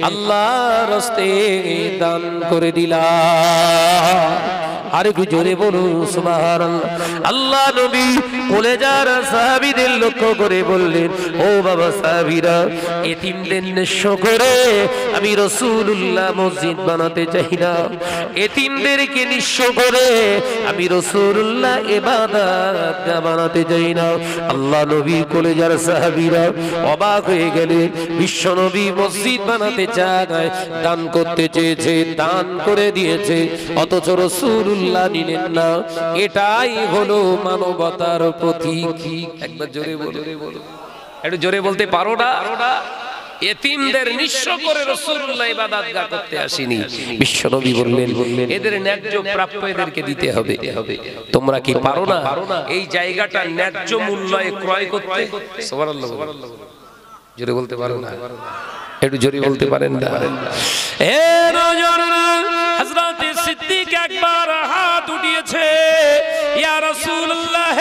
আল্লাহর রাস্তায় দান করে দিলাম। আর একটু জোরে বলুন সুবহানাল্লাহ। আল্লাহ নবী কলেজার সাহাবীদের লক্ষ্য করে বললেন, ও বাবা সাহাবীরা, এতিমদের নিঃস্ব করে আমি রাসূলুল্লাহ মসজিদ বানাতে চাই না, এতিমদেরকে নিঃস্ব করে আমি রাসূলুল্লাহ ইবাদত বানাতে চাই না। আল্লাহ নবী কলেজার সাহাবীরা অবাক হয়ে গেলেন, বিশ্ব নবী মসজিদ বানাতে চায়, দান করতে চেয়েছে, দান করে দিয়েছে, অথচ রাসূলুল্লাহ নিলেন না। এটাই হলো মানবতার প্রতীক। একবার জোরে বলো। একটু জোরে বলতে পারো না? এতিমদের নিঃস্ব করে রাসূলুল্লাহ ইবাদতগাহ করতে আসেনি। বিশ্বনবী বললেন এদের ন্যায্য প্রাপ্য এদেরকে দিতে হবে। তোমরা কি পারো না এই জায়গাটা ন্যায্য মূল্যে ক্রয় করতে? সুবহানাল্লাহ। জোরে বলতে পারো না? একটু জোরে বলতে পারেন না? এ নজরনা হযরত সিদ্দিক একবার হাত উঠিয়েছে, ইয়া রাসূলুল্লাহ,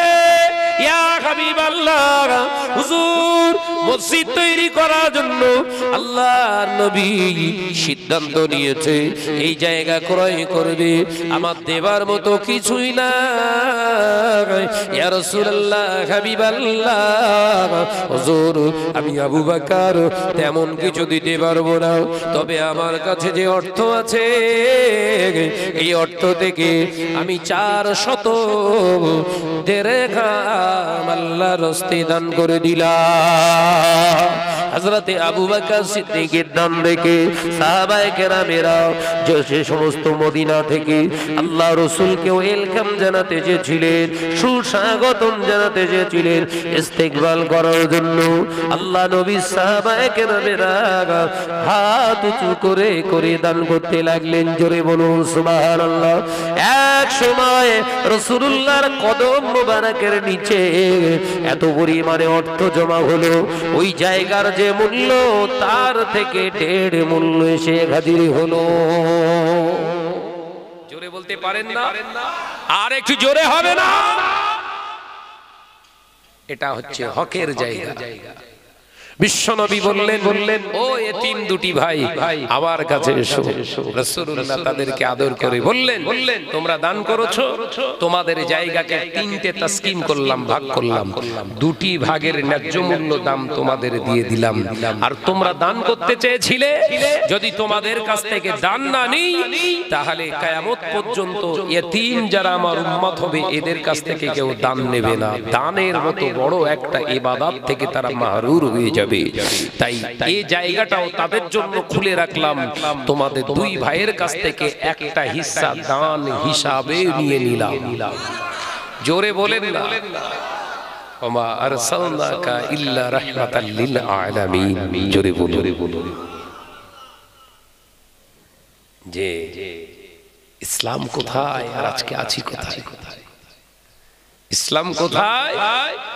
ইয়া হাবিবাল্লাহ, হুজুর মসজিদ তৈরি করার জন্য আল্লাহর নবী সিদ্ধান্ত নিয়েছে এই জায়গা ক্রয় করবে, আমার দেবার মতো কিছুই না। ইয়া রাসূলুল্লাহ, হাবিবাল্লাহ, হুজুর আমি আবু বকর তেমন কিছু দিতে পারবো না, তবে আমার কাছে যে অর্থ আছে এই অর্থ থেকে আমি 400 দিরহাম আল্লাহর রাস্তে দান করে দিলাম। হযরতে আবু বকর সিদ্দিকের দান দেখে সাহাবায়ে কেরামেরা যে সমস্ত মদিনা থেকে আল্লাহ রাসূলকে ওয়েলকাম জানাতে চেয়েছিলেন, সুস্বাগতম জানাতে চেয়েছিলেন, ইস্তেকবাল করার জন্য আল্লাহ নবী সাহাবায়ে কেরামেরা হাত উঁচু করে করে দান করতে লাগলেন। জোরে বলুন সুবহানাল্লাহ। এক সময় রাসূলুল্লাহর কদম মোবারকের নিচে এত পরিমাণে অর্থ জমা হলো, ওই জায়গার যে মূল্য তার থেকে 1.5 মূল্য এসে হাজির হলো। জোরে বলতে পারেন না? আর একটু জোরে হবে না? এটা হচ্ছে হকের জায়গা। বিশ্বনবী বললেন ও এতিম দুটি ভাই আমার কাছে এসো। রাসূলুল্লাহ তাদেরকে আদর করে বললেন তোমরা দান করেছো, তোমাদের জায়গাকে 3টে তাসকিম করলাম, ভাগ করলাম, 2টি ভাগের ন্যায্য মূল্য দাম তোমাদের দিয়ে দিলাম। আর তোমরা দান করতে চেয়েছিলে, যদি তোমাদের কাছ থেকে দান না নিই তাহলে কিয়ামত পর্যন্ত এতিম যারা আমার উম্মত হবে এদের কাছ থেকে কেউ দান নেবে না। দানের মতো বড় একটা ইবাদত থেকে তারা মাহরুর হয়ে যাবে। তাই এই জায়গাটাও তাদের জন্য খুলে রাখলাম, তোমাদের 2 ভাইয়ের কাছ থেকে একটা হিস্সা দান হিসাবে নিয়ে নিলাম। জোরে বলেন না? ওমা আরসালনাকা ইল্লা রাহমাতাল লিল আলামিন। জোরে বলুন। যে ইসলাম কোথায় আর আজকে আছি কোথায়? ইসলাম কোথায়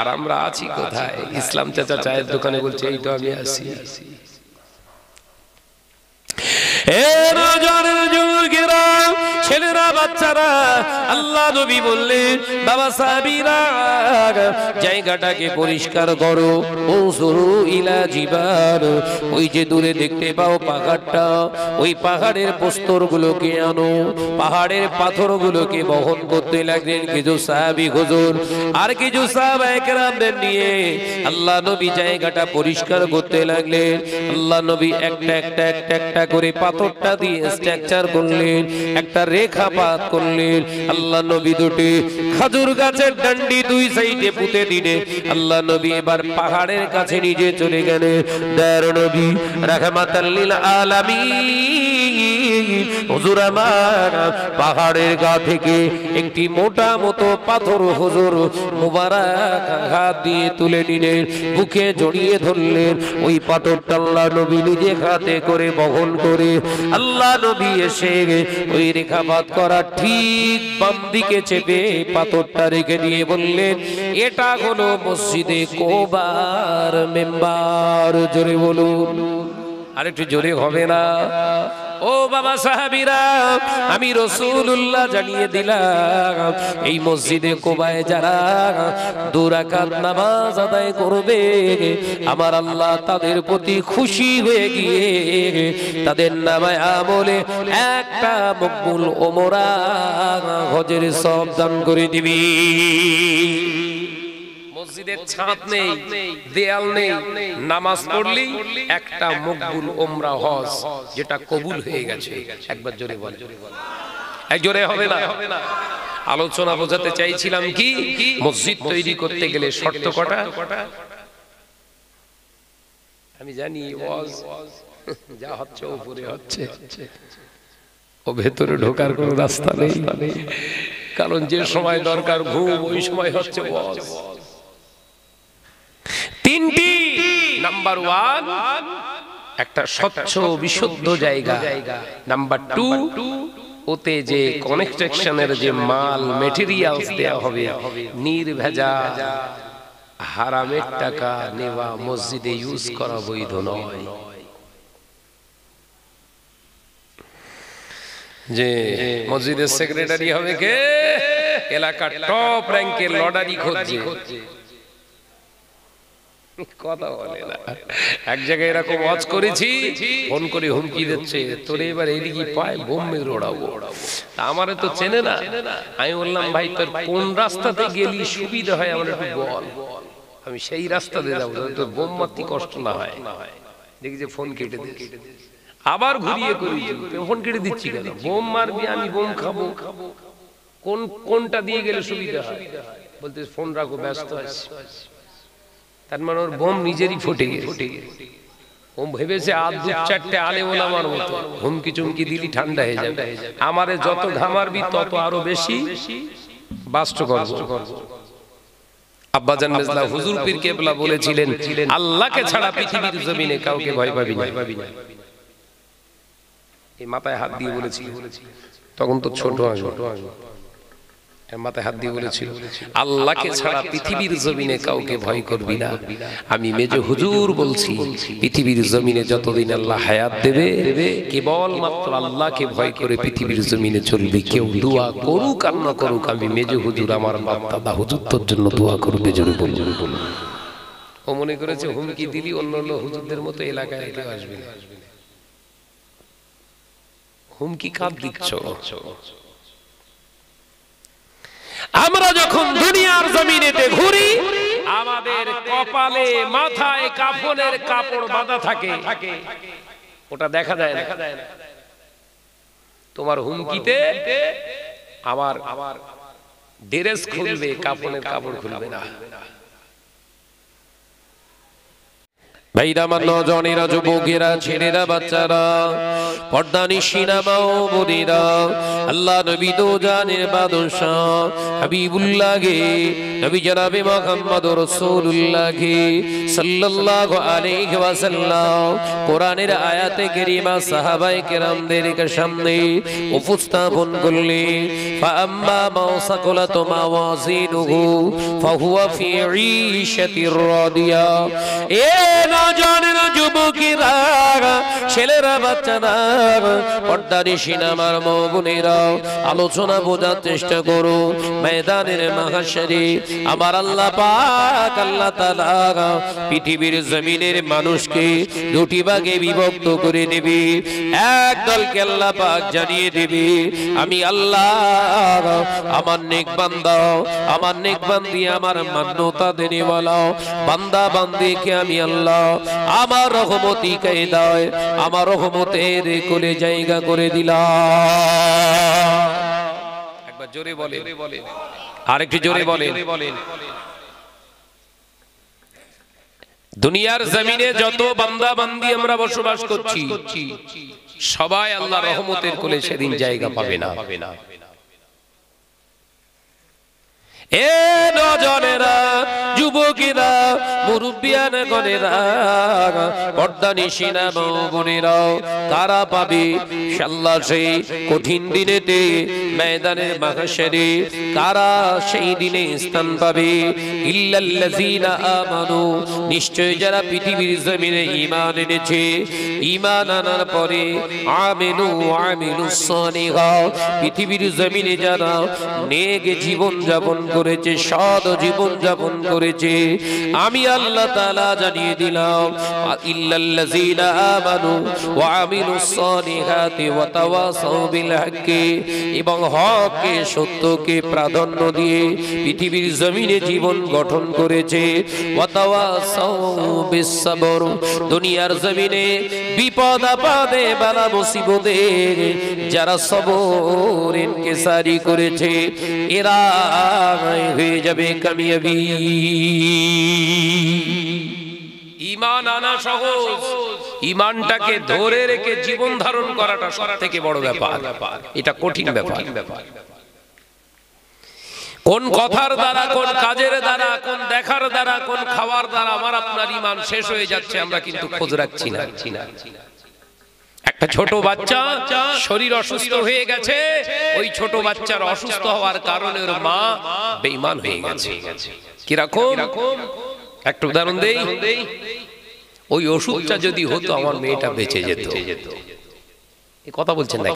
আর আমরা আছি কোথায়? ইসলাম চাচা চায়ের দোকানে বলছে এই তো আমি আছি। ছেলেরা বাচ্চারা আল্লাহ নবী বললেন বাবা সাহাবীরা জায়গাটাকে পরিষ্কার করো, উসরু ইলা জিবাল, ওই যে দূরে দেখতে পাও পাহাড়টা, ওই পাহাড়ের প্রস্তরগুলোকে আনো, পাহাড়ের পাথরগুলোকে বহন করতে লাগলেন কিছু সাহাবী হুজুর আর কিছু সাহাবায়ে কেরামদের নিয়ে আল্লাহ নবী জায়গাটা পরিষ্কার করতে লাগলেন। আল্লাহ নবী একটা করে পাথরটা দিয়ে স্ট্রাকচার করলেন, একটা রেখা পাত করলেন। আল্লাহ নবী 2টি খেজুর গাছের ডান্ডি 2 সাইডে পুঁতে দিলে আল্লাহ নবী এবার পাহাড়ের কাছে নিজে চলে গেলেন। দয়ার নবী রাহমাতাল লিল আলামিন হুজুর আমার পাহাড়ের গা থেকে একটি মোটা মতো পাথর হুজুর মুবারক হাত দিয়ে তুলে নিলেন, বুকে জড়িয়ে ধরলেন। ওই পাথরটা আল্লাহ নবী নিজে হাতে করে বহন করে আল্লাহ নবী এসে ওই রেখাপাত করা ঠিক বাম দিকে চেপে পাথরটা রেখে দিয়ে বললেন এটা হলো মসজিদে কোবার মেম্বার। জোরে বলুন, আর একটু জোরে হবে না? ও বাবা সাহাবীরা, আমি রাসূলুল্লাহ জানিয়ে দিলাম এই মসজিদে কোবায় যারা 2 রাকাত নামাজ আদায় করবে আমার আল্লাহ তাদের প্রতি খুশি হয়ে গিয়ে তাদের নামায় আমলে একটা মকবুল ওমরা হজের সওয়াব দান করে দিবি। মসজিদের ছাদ নেই, দেয়াল নেই, নামাজ পড়লি একটা মকবুল ওমরা হজ যেটা কবুল হয়ে গেছে। একবার জোরে বল, এক জোরে হবে না? আলোচনা বোঝাতে চাইছিলাম কি, মসজিদ তৈরি করতে গেলে শর্ত কটা? আমি জানি ওয়াজ যা হচ্ছে উপরে হচ্ছে, ও ভেতরে ঢোকার কোনো রাস্তা নেই, কারণ যে সময় দরকার ঘুম ওই সময় হচ্ছে ওয়াজ। 3টি নাম্বার 1 একটা স্বচ্ছ বিশুদ্ধ জায়গা, নাম্বার 2 ওতে যে কনস্ট্রাকশনের যে মাল মেটেরিয়ালস দেয়া হবে নির্ভেজাল, হারামের টাকা নেওয়া মসজিদে ইউজ করা বৈধ নয়। যে মসজিদের সেক্রেটারি হবে কে, এলাকার টপ র্যাঙ্কের লটারি খুঁজছে, কথা বলে না। এক জায়গায় এরকম ওয়াজ করেছি, ফোন করে হুমকি দিচ্ছে, তোরে এবার এদিকে পায় বোম্বের ওড়াবো। আমারে তো চেনে না। আমি বললাম ভাই তোর কোন রাস্তাতে গেলি সুবিধা হয় আমার একটু বল, আমি সেই রাস্তাতে যাবো, তোর বোম মারতে কষ্ট না হয়। দেখি যে ফোন কেটে দিচ্ছে, আবার ঘুরিয়ে করি ফোন কেটে দিচ্ছি কেন, বোম মারবি আমি বোম খাবো, কোনটা দিয়ে গেলে সুবিধা হয়? বলতে ফোন রাখো ব্যস্ত আছি। তার মানে ওর বোম নিজেরই ফুটে গেছে। ও ভেবেছে আর 2-4টে আলে ওলামার মতো হুমকি চুমকি দিলি ঠান্ডা হয়ে যাবে, আমারে যত ঘামারবি তত আরো বেশি বাস্ট করব। আব্বাজান মেজলা হুজুর পীর কেবলা বলেছিলেন, আল্লাহকে ছাড়া পৃথিবীর জমিনে কাউকে ভয় পাবি না। এই মাথায় হাত দিয়ে বলেছিল, তখন তো ছোট মাথায় হাত দিয়ে বলেছিল, আল্লাহকে ছাড়া পৃথিবীর জমিনে কাউকে ভয় করবি না। আমি মেজো হুজুর বলছি, পৃথিবীর জমিনে যতদিন আল্লাহ হায়াত দেবে কেবল মাত্র আল্লাহকে ভয় করে পৃথিবীর জমিনে চলবে। কেউ দোয়া করুক আর না করুক, আমি মেজো হুজুর আমার বাপ দাদা হুজুর তোর জন্য দোয়া করবে, জোরে বলুন। ও মনে করেছে হুমকি দিলি অন্য অন্য হুজুরদের মতো এলাকায় কেউ আসবে না। হুমকি কার দিচ্ছ? আমরা যখন দুনিয়ার জমিনেতে ঘুরি, আমাদের কপালে মাথায় কাফনের কাপড় বাঁধা থাকে, ওটা দেখা যায় না। তোমার হুমকিতে আমার ড্রেস খুলবে, কাফনের কাপড় খুলবে না। ভাইরা, আমার নজনেরা, যুবকেরা, ছেলেরা, বাচ্চারা, পর্দানিশিনা মা ও বোনেরা, আল্লাহ নবী তো জানের বাদশাহ হাবিবুল্লাহ গে, নবী জনাবে মুহাম্মদ রাসূলুল্লাহ সাল্লাল্লাহু আলাইহি ওয়াসাল্লাম কোরআনের আয়াতে কারীমা সাহাবায়ে কেরামদের সামনে উপস্থাপন করলেন। ফাআম্মা মা সাকালাত মাওয়াজিনুহু ফাহুয়া ফি ঈশাতির রাদিয়া। এ নজনেরা, যুবকেরা, ছেলেরা, বাচ্চারা, পর্দানিশিনা আমার মা বোনেরা, আলোচনা বোঝার চেষ্টা করো। ময়দানের মাহশরে আমার আল্লাহ পাক আল্লাহ তাআলা পৃথিবীর জমিনের মানুষকে দুটি ভাগে বিভক্ত করে দেবে। এক দলকে আল্লাহ পাক জানিয়ে দেবে, আমি আল্লাহ আমার নেক বান্দা, আমার নেক বান্দি, আমার মান্যতা দেনেওয়ালা বান্দা বান্দিকে আমি আল্লাহ আমার রহমতি কায়দায় আমার রহমতের কোলে জায়গা করে দিলাম। একবার জোরে বলেন, আরেকটু জোরে বলেন। দুনিয়ার জমিনে যত বান্দা বান্দি আমরা বসবাস করছি, সবাই আল্লাহ রহমতের কোলে সেদিন জায়গা পাবে না। এ নজনেরা, যুবকেরা, মুরব্বিয়ান গনেরা, পর্দানিশিনা মা বোনেরা, কারা পাবে আল্লাহ সেই কঠিন দিনেতে ময়দানের মাহশরে? কারা সেই দিনে স্থান পাবে? ইল্লাল্লাযীনা আমানু, নিশ্চয় যারা পৃথিবীর জমিনে ঈমান এনেছে, ঈমান আনার পরে আমিলুস সালিহাত, পৃথিবীর জমিনে যারা নেক জীবন যাপন করেছে, সৎ জীবন যাপন করেছে, আমি আল্লাহ তাআলা জানিয়ে দিলাম, ইল্লাল্লাযীনা আমানু ওয়া আমিলুস সালিহাতি ওয়া তাওয়াসাউ বিল হাক্কি, এবং হককে সত্যকে প্রাধান্য দিয়ে পৃথিবীর জমিনে জীবন গঠন করেছে, ওয়া তাওয়াসাউ বিস সাবর, দুনিয়ার জমিনে বিপদ আপদে বালা মুসিবতে যারা সবর ইনকিসারি করেছে, এরা হয়ে যাবে কামিয়াবি। ঈমান আনা সহজ, ঈমানটাকে ধরে রেখে জীবন ধারণ করাটা সবথেকে বড় ব্যাপার, এটা কঠিন ব্যাপার। কোন কথার দ্বারা, কোন কাজের দ্বারা, কোন দেখার দ্বারা, কোন খাওয়ার দ্বারা আমার আপনার ঈমান শেষ হয়ে যাচ্ছে, আমরা কিন্তু খোঁজ রাখছি না। একটা ছোট বাচ্চা শরীর অসুস্থ হয়ে গেছে, ওই ছোট বাচ্চার অসুস্থ হওয়ার কারণে ওর মা বেঈমান হয়ে গেছে। কিরকম? একটা উদাহরণ দেই, ওই ওষুধটা যদি হতো আমার মেয়েটা বেঁচে যেত। কথা বলছেন না,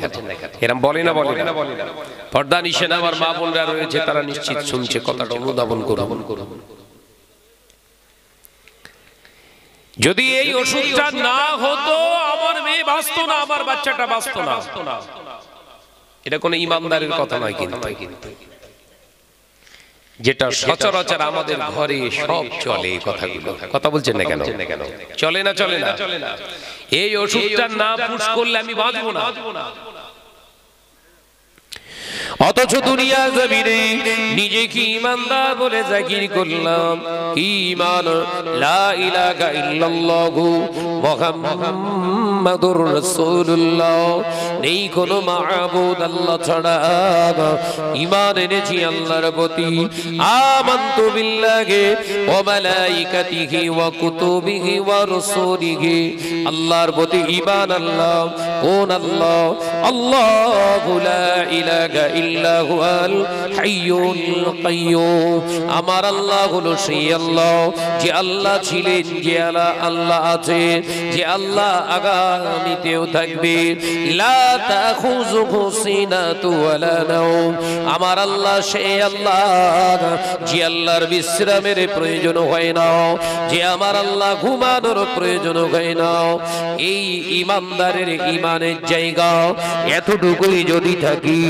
এরকম বলে না, বলে না। পর্দা নিষেধ আমার মা বোনরা রয়েছে, তারা নিশ্চিত শুনছে, কথাটা অনুধাবন করুন। যদি এই ওষুধটা না হতো আমার মেয়ে বাঁচতো না, আমার বাচ্চাটা বাঁচতো না। এটা কোনো ইমানদারের কথা নয় কিন্তু, যেটা সচরাচর আমাদের ঘরে সব চলে। কথাগুলো কথা বলছেন না কেন? চলে না, চলে না। এই ওষুধটা না পুশ করলে আমি বাঁচবো না। অথচ দুনিয়া জমিনে নিজেকে ইমানদার বলে জাহির করলাম। ঈমান লা ইলাহা ইল্লাল্লাহু মুহাম্মাদুর রাসূলুল্লাহ, নেই কোনো মাবুদ আল্লাহ ছাড়া। ঈমান এনেছি আল্লাহর প্রতি। আমানতু বিল্লাহি ওয়া মালাইকাতিহি ওয়া কুতুবিহি ওয়া রাসূলিহি, আল্লাহর প্রতি ঈমান আল্লাহ। কোন আল্লাহ? আল্লাহু লা ইলাহা ইল্লাহু আল হাইয়ুল কাইয়্যুম, আমার আল্লাহ হলো সেই আল্লাহ যে আল্লাহ ছিলেন, যে আল্লাহ আছে, যে আল্লাহ আগামীতেও থাকবে। লা তাখুযুহু সিনাতু ওয়ালা নাওম, আমার আল্লাহ সেই আল্লাহ যে আল্লাহর বিশ্রামের প্রয়োজন হয় না, যে আমার আল্লাহ ঘুমানোর প্রয়োজন হয় না। এই ইমানদারের ইমানের জায়গা এতটুকুই যদি থাকি,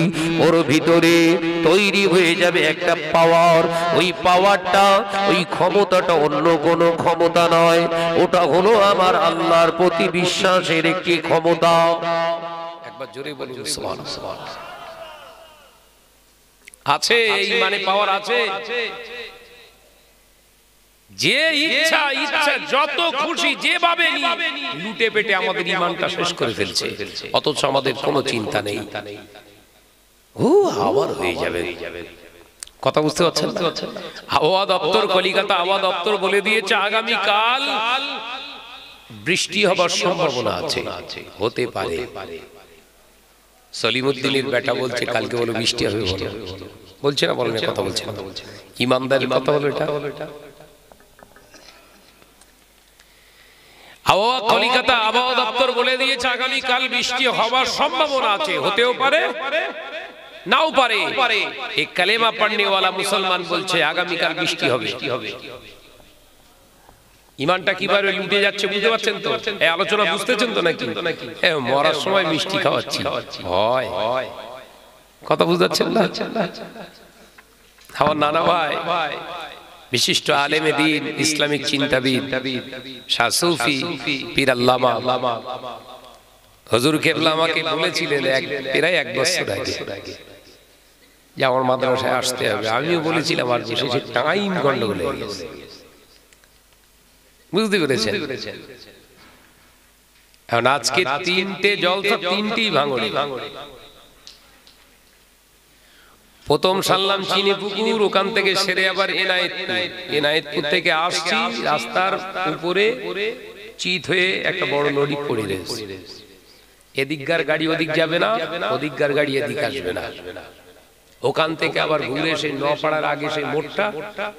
ওর ভিতরে তৈরি হয়ে যাবে একটা পাওয়ার। ওই পাওয়ারটা, ওই ক্ষমতাটা অন্য কোনো ক্ষমতা নয়, ওটা হলো আমার আল্লাহর প্রতি বিশ্বাসের একটি ক্ষমতা। একবার জোরে বলুন সুবহানাল্লাহ। আছে এই মানে পাওয়ার আছে। যে ইচ্ছা যত খুশি যেভাবে লুটে পেটে আমাদের ঈমানটা শেষ করে ফেলছে, অথচ আমাদের কোনো চিন্তা নেই। আবার হয়ে যাবে। কথা বুঝতে পারছেন? আবহাওয়া দপ্তর, কলিকাতা আবহাওয়া দপ্তর বলে দিয়েছে আগামীকাল বৃষ্টি হবার সম্ভাবনা আছে, হতে পারে। সলিমউদ্দিনের বেটা বলছে কালকে বলো বৃষ্টি হবে, বলছে না, বলেন কথা বলছে না। ইমানদারের কথা বলো এটা। আবহাওয়া কলিকাতা আবহাওয়া দপ্তর বলে দিয়েছে আগামীকাল বৃষ্টি হবার সম্ভাবনা আছে, হতেও পারে নাও পারে। এক কালেমা পড়নেওয়ালা মুসলমান বলছে আগামীকাল বৃষ্টি হবে। ঈমানটা কিভাবে লুটে যাচ্ছে বুঝতে পারছেন তো? এই আলোচনা বুঝতেছেন তো নাকি? মরার সময় মিষ্টি খাওয়াচ্ছি হয়, কথা বুঝাচ্ছেন না? আমার নানা ভাই বিশিষ্ট আলেমে দ্বীন, ইসলামিক চিন্তাবিদ, শাহ সুফি পীর আল্লামা হুজুর কেবলা আমাকে বলেছিলেন প্রায় 1 বছর আগে যে আমার মাদ্রাসায় আসতে হবে। আমিও বলেছিলাম আর বিশেষ টাইম গন্ডগোল হয়ে গেছে, বুঝতে পেরেছেন? এখন আজকে 3টে জলসা, 3টিই ভাঙড়ে। প্রথম সাল্লাম চিনি পুকুর, ওখান থেকে সেরে আবার এনায়েতপুর থেকে আসছি, রাস্তার উপরে চিত হয়ে একটা বড় নদী পড়ে রয়েছে। এদিককার গাড়ি ওদিক যাবে না, ওদিককার গাড়ি এদিক আসবে না। ওখান থেকে আবার ঘুরে সেই নপাড়ার আগে সেই মোড়টা,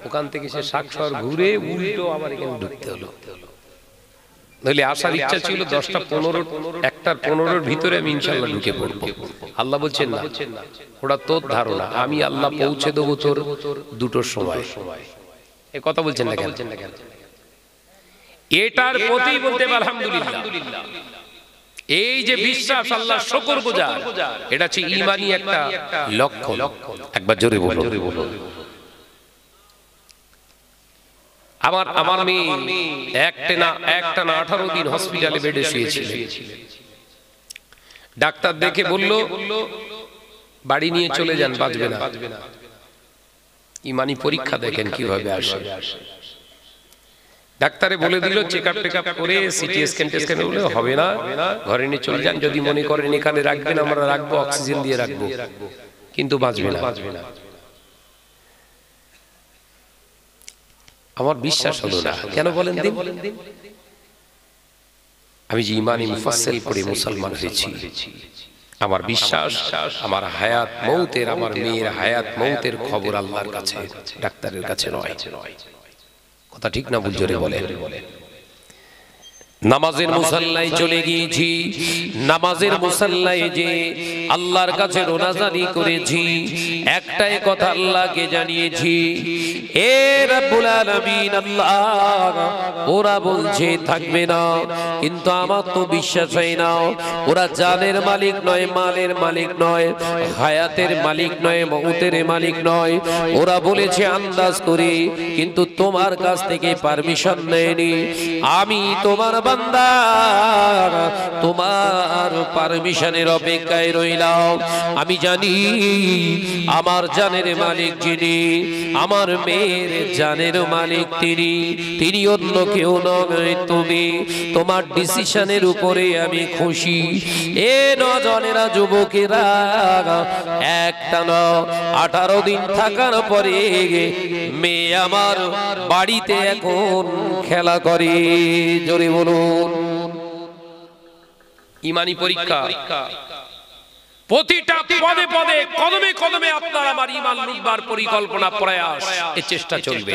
ওখান থেকে সে শাকশহর ঘুরে উল্টো আবার এখানে ঢুকতে হলো। নইলে আসার ইচ্ছা ছিল 10টা 15, 1টার 15-র ভিতরে আমি ইনশাআল্লাহ ঢুকে পড়বো। আল্লাহ বলছেন না, ওটা তোর ধারণা, আমি আল্লাহ পৌঁছে দেবো তোর 2টোর সময়। এ কথা বলছেন না কেন? এটার প্রতি বলতে হবে আলহামদুলিল্লাহ। এই যে বিশ্বাস, আল্লাহ শুকরগুজার, এটা হচ্ছে ঈমানি একটা লক্ষ্য। একবার জোরে বলো। আমার মেয়ে একটা না 18 দিন হসপিটালে বেডে শুয়েছিল। ডাক্তার দেখে বলল বাড়ি নিয়ে চলে যান, বাঁচবে না। ঈমানি পরীক্ষা দেখেন কিভাবে আসে। ডাক্তারে বলে দিল চেকআপ টেকআপ করে সিটি স্ক্যান টেস্ক্যান হলে হবে না, ঘরে নিয়ে চলে যান। যদি মনে করেন এখানে রাখবেন আমরা রাখবো, অক্সিজেন দিয়ে রাখবো, কিন্তু বাঁচবে না। আমার বিশ্বাস হলো না। কেন বলেন দিন? আমি যে ইমানি মুফাসসিল পড়ে মুসলমান হয়েছি, আমার বিশ্বাস আমার হায়াত মৌতের, আমার মেয়ের হায়াত মৌতের খবর আল্লাহর কাছে, ডাক্তারের কাছে নয়। কথা ঠিক না ভুল? জোরে বলেন। নামাজের মুসাল্লায় চলে গিয়েছি, নামাজের মুসাল্লায় যে আল্লাহর কাছে রোনাজানি করেছি, একটাই কথা আল্লাহকে জানিয়েছি, এ রব্বুল আলামিন আল্লাহ, ওরা বলছে থাকবে না, কিন্তু আমার তো বিশ্বাস হয় না। ওরা জানের মালিক নয়, মালের মালিক নয়, হায়াতের মালিক নয়, মউতের মালিক নয়। ওরা বলেছে আন্দাজ করে, কিন্তু তোমার কাছ থেকে পারমিশন নেয়নি। আমি তোমার বান্দা, তোমার পারমিশনের অপেক্ষায় রইলাম। আমি জানি আমার জানের মালিক যিনি, আমার মেয়ের জানের মালিক তিনি, তিনি অন্য কেউ নয়, তুমি। তোমার ডিসিশনের উপরে আমি খুশি। এ নজনেরা, যুবকেরা, একটানা 18 দিন থাকার পরে মেয়ে আমার বাড়িতে এখন খেলা করে। জোরে বলুন। ইমানি পরীক্ষা, প্রতিটা পদে পদে, কদমে কদমে আপনার আমার ঈমান লুটবার পরিকল্পনা, প্রয়াস, এই চেষ্টা চলবে।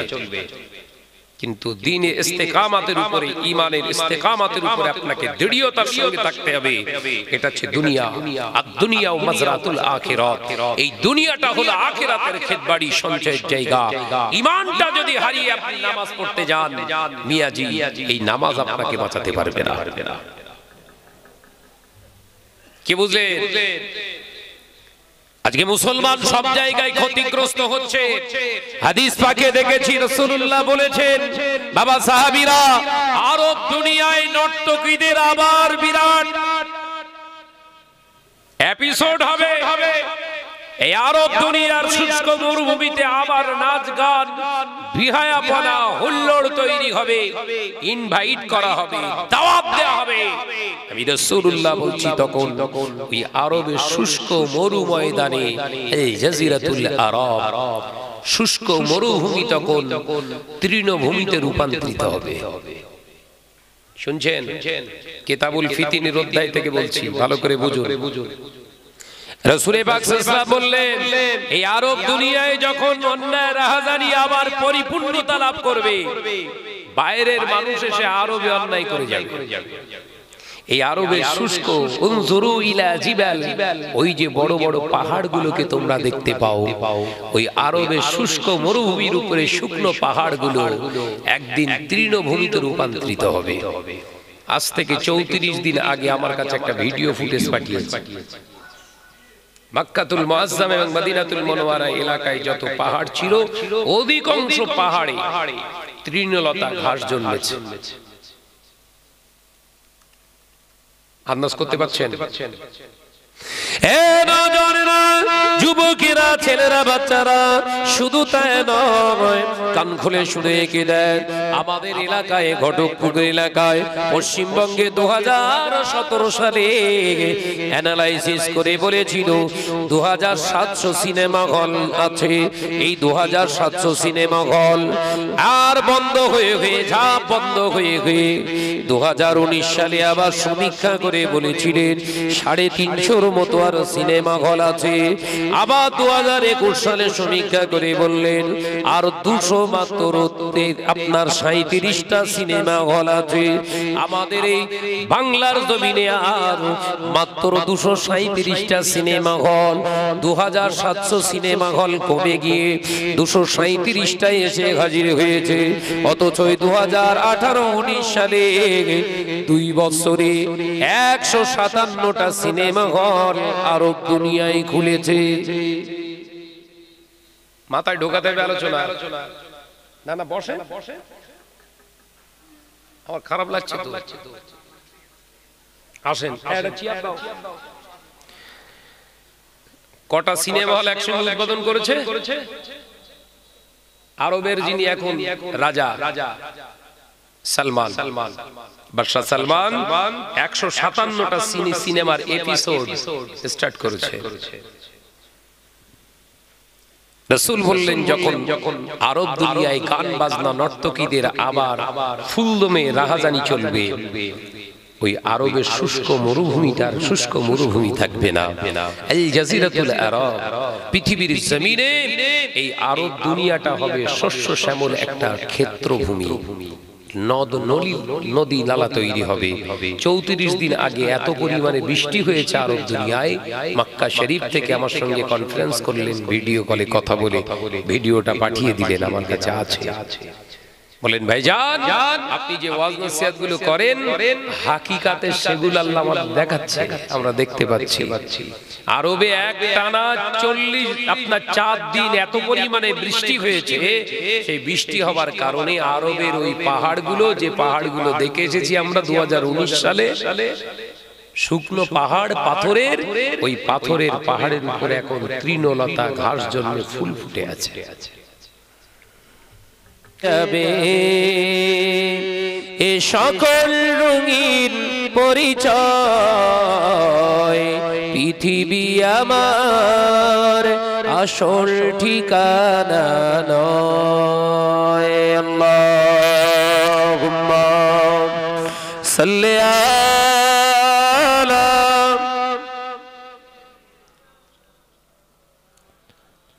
কিন্তু দ্বীনে ইস্তেকামাতের উপরে, ঈমানের ইস্তেকামাতের উপরে আপনাকে দৃঢ়তার সঙ্গে থাকতে হবে। এটা হচ্ছে দুনিয়া। আর দুনিয়া ও মাজরাতুল আখিরাত। এই দুনিয়াটা হলো আখিরাতের ক্ষেতবাড়ি, সঞ্চয়ের জায়গা। ঈমানটা যদি হারিয়ে আপনি নামাজ পড়তে যান, মিয়াজি, এই নামাজ আপনাকে বাঁচাতে পারবে না। কি বুঝলেন? আজকে মুসলমান সব জায়গায় ক্ষতিগ্রস্ত হচ্ছে। হাদিস পাকে দেখেছি রাসূলুল্লাহ বলেছেন, বাবা সাহাবীরা, আরব দুনিয়ায় নর্তকীদের আবার বিরাট এপিসোড হবে। এই আরব দুনিয়ার শুষ্ক মরুভূমিতে আবার নাচ গান, বিহায়াপনা, হুল্লোড় তৈরি হবে, ইনভাইট করা হবে, দাওয়াত দেওয়া হবে। আমি রাসূলুল্লাহ বলছি, তখন ওই আরবের শুষ্ক মরু ময়দানে, এই জাজিরাতুল আরব, শুষ্ক মরুভূমি তখন তৃণভূমিতে রূপান্তরিত হবে। শুনছেন? কিতাবুল ফিতিনের অধ্যায় থেকে বলছি, ভালো করে বুঝুন। রাসূল পাক সাল্লাল্লাহু আলাইহি ওয়াসাল্লাম বললেন, এই আরব দুনিয়ায় যখন অন্যায় রাহাজানি আবার পরিপূর্ণতা লাভ করবে, বাইরের মানুষ এসে আরবে অন্যায় করে যাবে। এই আরবের শুষ্ক, উনজুরু ইলা জিবাল, ওই যে বড় বড় পাহাড়গুলোকে তোমরা দেখতে পাও, ওই আরবের শুষ্ক মরুভূমির উপরে শুকনো পাহাড়গুলো একদিন তৃণভূমিতে রূপান্তরিত হবে। আজ থেকে 34 দিন আগে আমার কাছে একটা ভিডিও ফুটেজ পাঠিয়েছে। মক্কাতুল মুআজ্জাম এবং মদিনাতুল মুনাওয়ারা এলাকায় যত পাহাড় ছিল, অধিকাংশ পাহাড়ে তৃণলতা, ঘাস জন্মেছে। আন্দাজ করতে পারছেন? যুবকেরা, ছেলেরা, বাচ্চারা, শুধু তাই নয়, কান খুলে শুনে কি দেন, আমাদের এলাকায়, ঘটকপুকুর এলাকায়, পশ্চিমবঙ্গে 2017 সালে অ্যানালাইসিস করে বলেছিল 2700 সিনেমা হল আছে। এই 2700 সিনেমা হল আর বন্ধ হয়ে ঝাঁপ বন্ধ হয়ে 2019 সালে আবার সমীক্ষা করে বলেছিলেন 350 মতো আর সিনেমা হল আছে। আবার 2021 সালে সমীক্ষা করে বললেন আর 200 মাত্র আপনার 37টা সিনেমা হল আছে। আমাদের এই বাংলার জমিনে আর মাত্র 237টা সিনেমা হল। 2700 সিনেমা হল কমে গিয়ে 237টায় এসে হাজির হয়েছে। অথচ 2018-19 সালে 2 বছরে 157টা সিনেমা হল আরব দুনিয়ায় খুলেছে। মাথায় ঢোকাতে হবে আলোচনা। না না, বসে, আমার খারাপ লাগছে তো। আসেন, কটা সিনেমা হল একসঙ্গে উদ্বোধন করেছে আরবের যিনি এখন রাজা, সালমান, বাদশা সালমান 157টা সিনেমার এপিসোড স্টার্ট করেছে। রাসূল বললেন যখন আরব দুনিয়ায় গান বাজনা নর্তকীদের আবার ফুলদমে রাহাজানি চলবে, ওই আরবের শুষ্ক মরুভূমিটার শুষ্ক মরুভূমি থাকবে না। আল জাজিরাতুল আরব, পৃথিবীর জমিনে এই আরব দুনিয়াটা হবে শস্য শ্যামল একটা ক্ষেত্রভূমি। নদ নদী নালা তৈরি হবে। 34 দিন আগে এত পরিমাণে বৃষ্টি হয়েছে আরব দুনিয়ায়। মক্কা শরীফ থেকে আমার সঙ্গে কনফারেন্স করলেন, ভিডিও কলে কথা বলে ভিডিওটা পাঠিয়ে দিলেন, আমার কাছে আছে। বলেন ভাইজান, আপনি যে ওয়াজ নসিহত গুলো করেন হাকিকাতে সেগুলো আল্লাহ আমাদের দেখাচ্ছে, আমরা দেখতে পাচ্ছি। আরবে এক টানা 4 দিন এত পরিমাণে বৃষ্টি হয়েছে। সেই বৃষ্টি হবার কারণে আরবের ওই পাহাড়গুলো, যে পাহাড়গুলো দেখে এসেছি আমরা 2019 সালে, শুকনো পাহাড় পাথরের, ওই পাথরের পাহাড়ের উপরে এখন তৃণলতা ঘাস জন্মে ফুল ফুটে আছে। এ সকল রঙিন পরিচয়, পৃথিবী আমার আসল ঠিকানা নয়। আল্লাহুম্মা সাল্লি আলা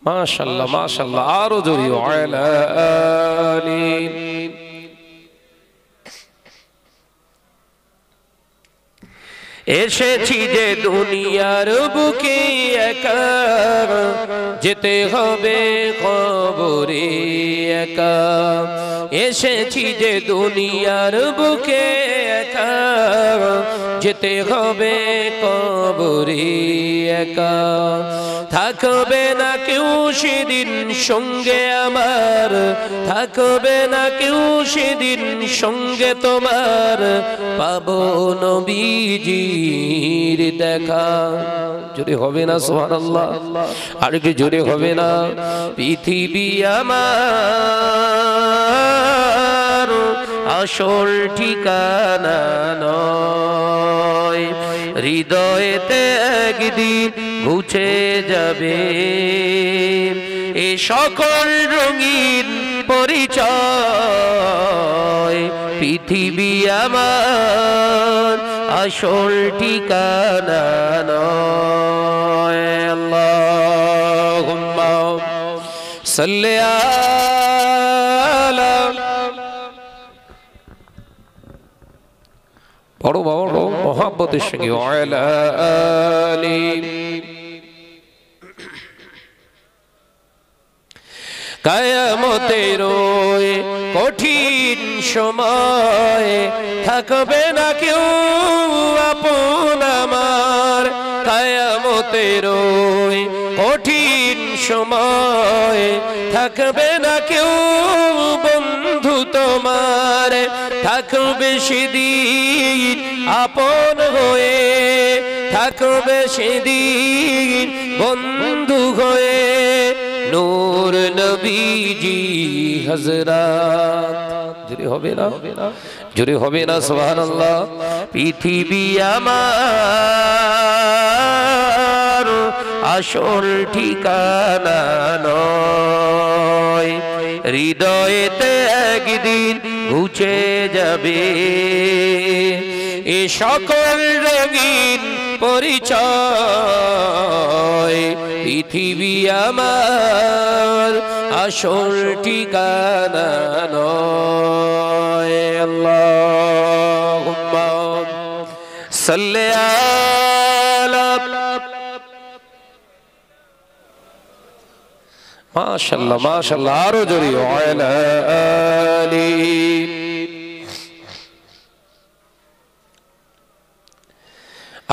মাশাআল্লাহ মাশাআল্লাহ, আরো জোরে আলা আলি। এসেছি যে দুনিয়ার বুকে একা, যেতে হবে কবরে একা। এসেছি যে দুনিয়ার বুকে একা, যেতে হবে কবরে একা। থাকবে না কেউ সেদিন সঙ্গে আমার, থাকবে না কেউ সেদিন সঙ্গে তোমার, পাবো নবীজির দেখা। জোরে হবে না সুবহানাল্লাহ? আর একটু জোরে হবে না? পৃথিবী আমার আসল ঠিকানা নয়, হৃদয়েতে একদিন মুছে যাবে এ সকল রঙিন পরিচয়। পৃথিবী আমার আসল ঠিকানা নয়। আল্লাহুম্মা সাল্লি আলা, বড় বড় মহাব্বতের সঙ্গে আলা আলি। কিয়ামতের ওই কঠিন সময় থাকবে না কেউ আপন আমার। কিয়ামতের ওই কঠিন সময় থাকবে না কেউ বন্ধু তোমার, থাকবে সেদিন আপন হয়ে, থাকবে সেদিন বন্ধু হয়ে নূর নবীজি হযরত। জোরে হবে না? জোরে হবে না সুবহানাল্লাহ? পৃথিবী আমার আসল ঠিকানা নয়, হৃদয়েতে একদিন মুছে যাবে এ সকল রঙিন পরিচয়। পৃথিবী আমার আসল ঠিকানা নয়। আল্লাহুম্মা সাল্লি আলা। মাশাআল্লাহ মাশাআল্লাহ, আরো জোরে আলা আলি।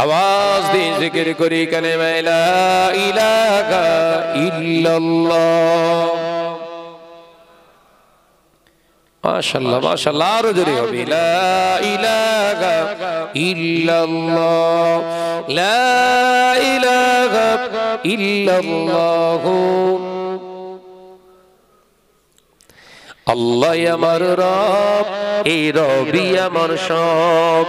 আওয়াজ দিয়ে জিকির করি কালেমা লা ইলাহা ইল্লাল্লাহ। মাশাআল্লাহ মাশাআল্লাহ, আরো জোরে হবে লা ইলাহা ইল্লাল্লাহ, লা ইলাহা ইল্লাল্লাহ। আল্লাহ আমার রব, এই রবি আমার সব।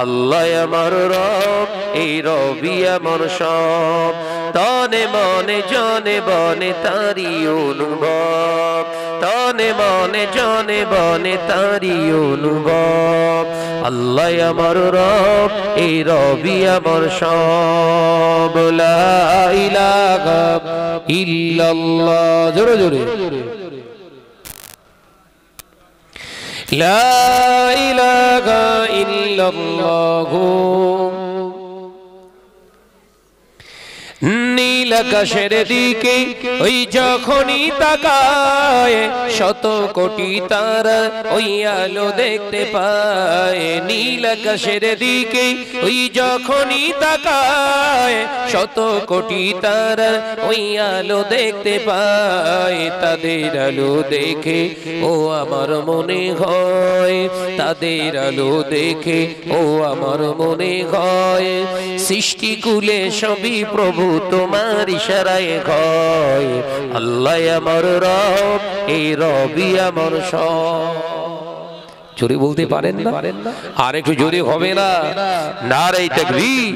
আল্লাহ আমার রব, এই রবি আমার সব। তনে মনে জনে বনে তারি অনুভব, তনে মনে জনে বনে তারি অনুভব। আল্লাহ আমার রব, এই রবি আমার সব। লা ইলাহা ইল্লাল্লাহ, জোরে জোরে। লা ইলাহা ইল্লাল্লাহ। নীল আকাশের দিকে ওই যখনই তাকায়, শত কোটি তারা ওই আলো দেখতে পায়। নীল আকাশের দিকে ওই যখনই তাকায়, শত কোটি তারা ওই আলো দেখতে পায়। তাদের আলো দেখে ও আমার মনে হয়, তাদের আলো দেখে ও আমার মনে হয়, সৃষ্টিকুলে সবই প্রভু তোমার ইশারায় হয়। আল্লাহ আমার রব, এই রবি আমার সব। জোরে বলতে পারেন না? আর একটু জোরে হবে না? নারে তাকবীর,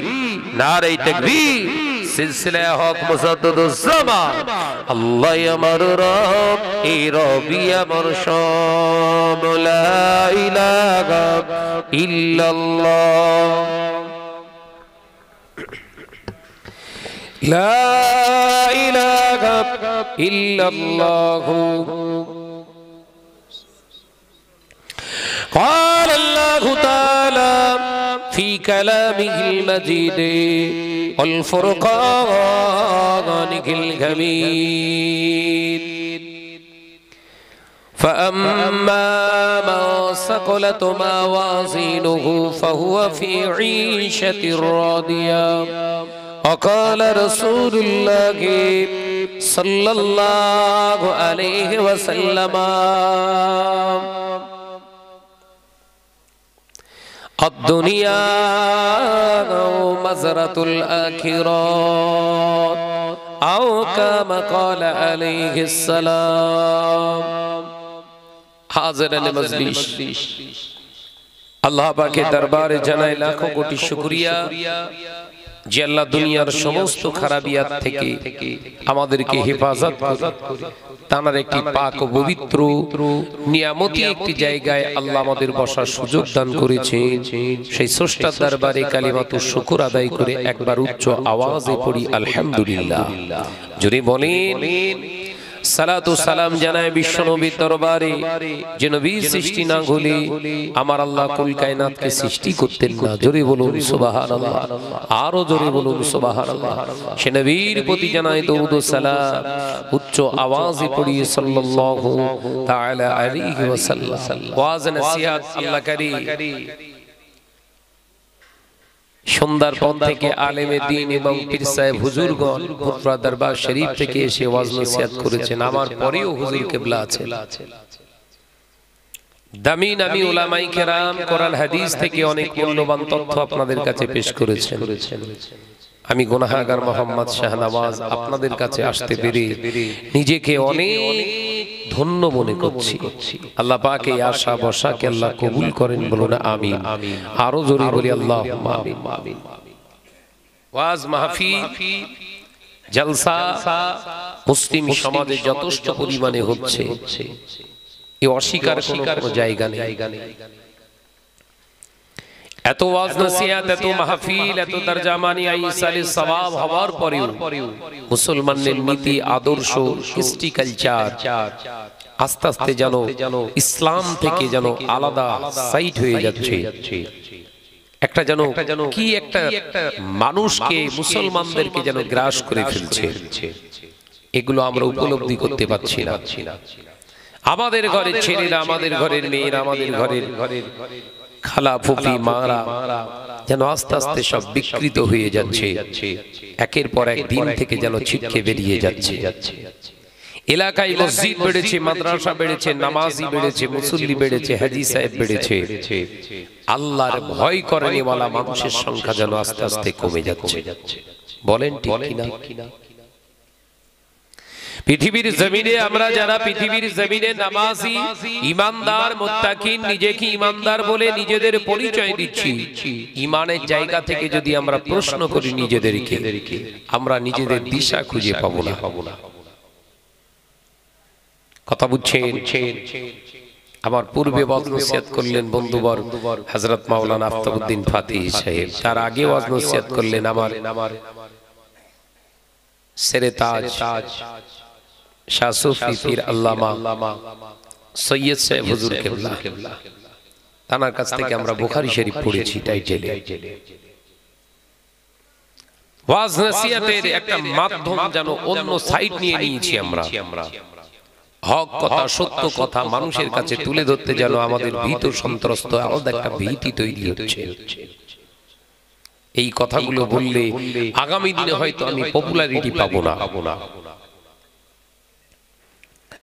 নারে তাকবীর। সিলসিলা হক মুসাদ্দাদুজ জামান। আল্লাহ আমার রব, এই রবি আমার সব। লা ইলাহা ইল্লাল্লাহ, লা ইলাহা ইল্লাল্লাহ। قال الله تعالى في كلامه المجيد والفرقان الحميد: فأما من ثقلت موازينه فهو في عيشة راضية. وقال رسول الله صلى الله عليه وسلم: الدنيا مزرعة الآخرة، أو كما قال عليه السلام. হাজিরানে মজলিস, আল্লাহ পাকের দরবারে জানাই লাখো কোটি শুকরিয়া যে আল্লাহ দুনিয়ার সমস্ত খারাপিয়াত থেকে আমাদেরকে হেফাজত করে তার একটি পাক ও পবিত্র নিয়ামতি একটি জায়গায় আল্লাহ আমাদের বসার সুযোগ দান করেছেন। সেই স্রষ্টার দরবারে কালিমাতুশ শুকর আদায় করে একবার উচ্চ আওয়াজে পড়ি আলহামদুলিল্লাহ। জোরে বলেন সালাতু সালাম জানায় বিশ্বনবীর দরবারে, যে নবীর সৃষ্টি না হলে আমার আল্লাহ কুল কায়নাতকে সৃষ্টি করতেন না। জোরে বলুন সুবহানাল্লাহ, আরো জোরে বলুন সুবহানাল্লাহ। সে নবীর প্রতি জানায় দরুদ ও সালাম, উচ্চ আওয়াজে পড়ি সাল্লাল্লাহু তাআলা আলাইহি ওয়াসাল্লাম। ওয়াজ নসিহত আল্লাহ করি। সন্ধ্যার পর থেকে আলেমে দ্বীন এবং পীর সাহেব হুজুরগণ খুতবা দরবার শরীফ থেকে এসে ওয়াজ নসিহত করেছেন। আমার পরেও হুজুর কিবলা আছেন। দামি নামি উলামায়ে কেরাম কোরআন হাদিস থেকে অনেক মূল্যবান তথ্য আপনাদের কাছে পেশ করেছেন। আমি গুনাহগার মোহাম্মদ শাহনওয়াজ আপনাদের কাছে আসতে পেরে নিজেকে অনেক ধন্য মনে করছি। আল্লাহ পাক এই আশা বসাকে আল্লাহ কবুল করেন, বলুন আমিন। আরো জোরে বলি আল্লাহুম্মা আমিন। ওয়াজ মাহফিল জলসা মুসলিম সমাজে যথেষ্ট পরিমাণে হচ্ছে, এই অস্বীকার কোনো জায়গা নেই। এত ওয়াজ নসিহত, এত মাহফিল, এত তরজমানি আইসালে সওয়াব হওয়ার পরেও মুসলমানদের নীতি আদর্শ কৃষ্টি কালচার আস্তে আস্তে যেন ইসলাম থেকে যেন আলাদা সাইড হয়ে যাচ্ছে। একটা যেন কি একটা মানুষকে মুসলমানদেরকে যেন গ্রাস করে ফেলছে। এগুলো আমরা উপলব্ধি করতে পারছি না। আমাদের ঘরের ছেলেরা, আমাদের ঘরের মেয়েরা, আমাদের ঘরের খালা ফুফি মারা যেন আস্তে আস্তে সব বিকৃত হয়ে যাচ্ছে। একের পর এক দিন থেকে যেন ছিটকে বেরিয়ে যাচ্ছে। এলাকায় মসজিদ বেড়েছে, মাদ্রাসা বেড়েছে, নামাজি বেড়েছে, মুসল্লি বেড়েছে, হাজী সাহেব বেড়েছে। আল্লাহর ভয় করেনিওয়ালা মানুষের সংখ্যা যেন আস্তে আস্তে কমে যাচ্ছে। বলেন ঠিক কিনা? পৃথিবীর জমিনে আমরা যারা পৃথিবীর জমিনে নামাজি ঈমানদার মুত্তাকিন নিজেকে ঈমানদার বলে নিজেদের পরিচয় দিচ্ছি, ঈমানের জায়গা থেকে যদি আমরা প্রশ্ন করি নিজেদেরকে, আমরা নিজেদের দিশা খুঁজে পাবো না। কথা বুঝছেন? আমার পূর্বে ওয়াজ নসিহত করলেন বন্ধুবর হযরত মাওলানা আফতাবউদ্দিন ফাতিহ সাহেব, তার আগে ওয়াজ নসিহত করলেন আমার সেরে তাজ শাহ সুফি পীর আল্লামা সৈয়দ সাহেব হুজুর কিবলা। তার কাছ থেকে আমরা বুখারী শরীফ পড়েছি টাইটেলে। ওয়াজ নসিহতের একটা মাধ্যম যেন অন্য সাইড নিয়ে নিয়েছি আমরা। হক কথা, সত্য কথা মানুষের কাছে তুলে ধরতে যেন আমাদের ভীত সন্ত্রস্ত আলাদা একটা ভীতি তৈরি হচ্ছে। এই কথাগুলো বললে আগামী দিনে হয়তো আমি পপুলারিটি পাবো না।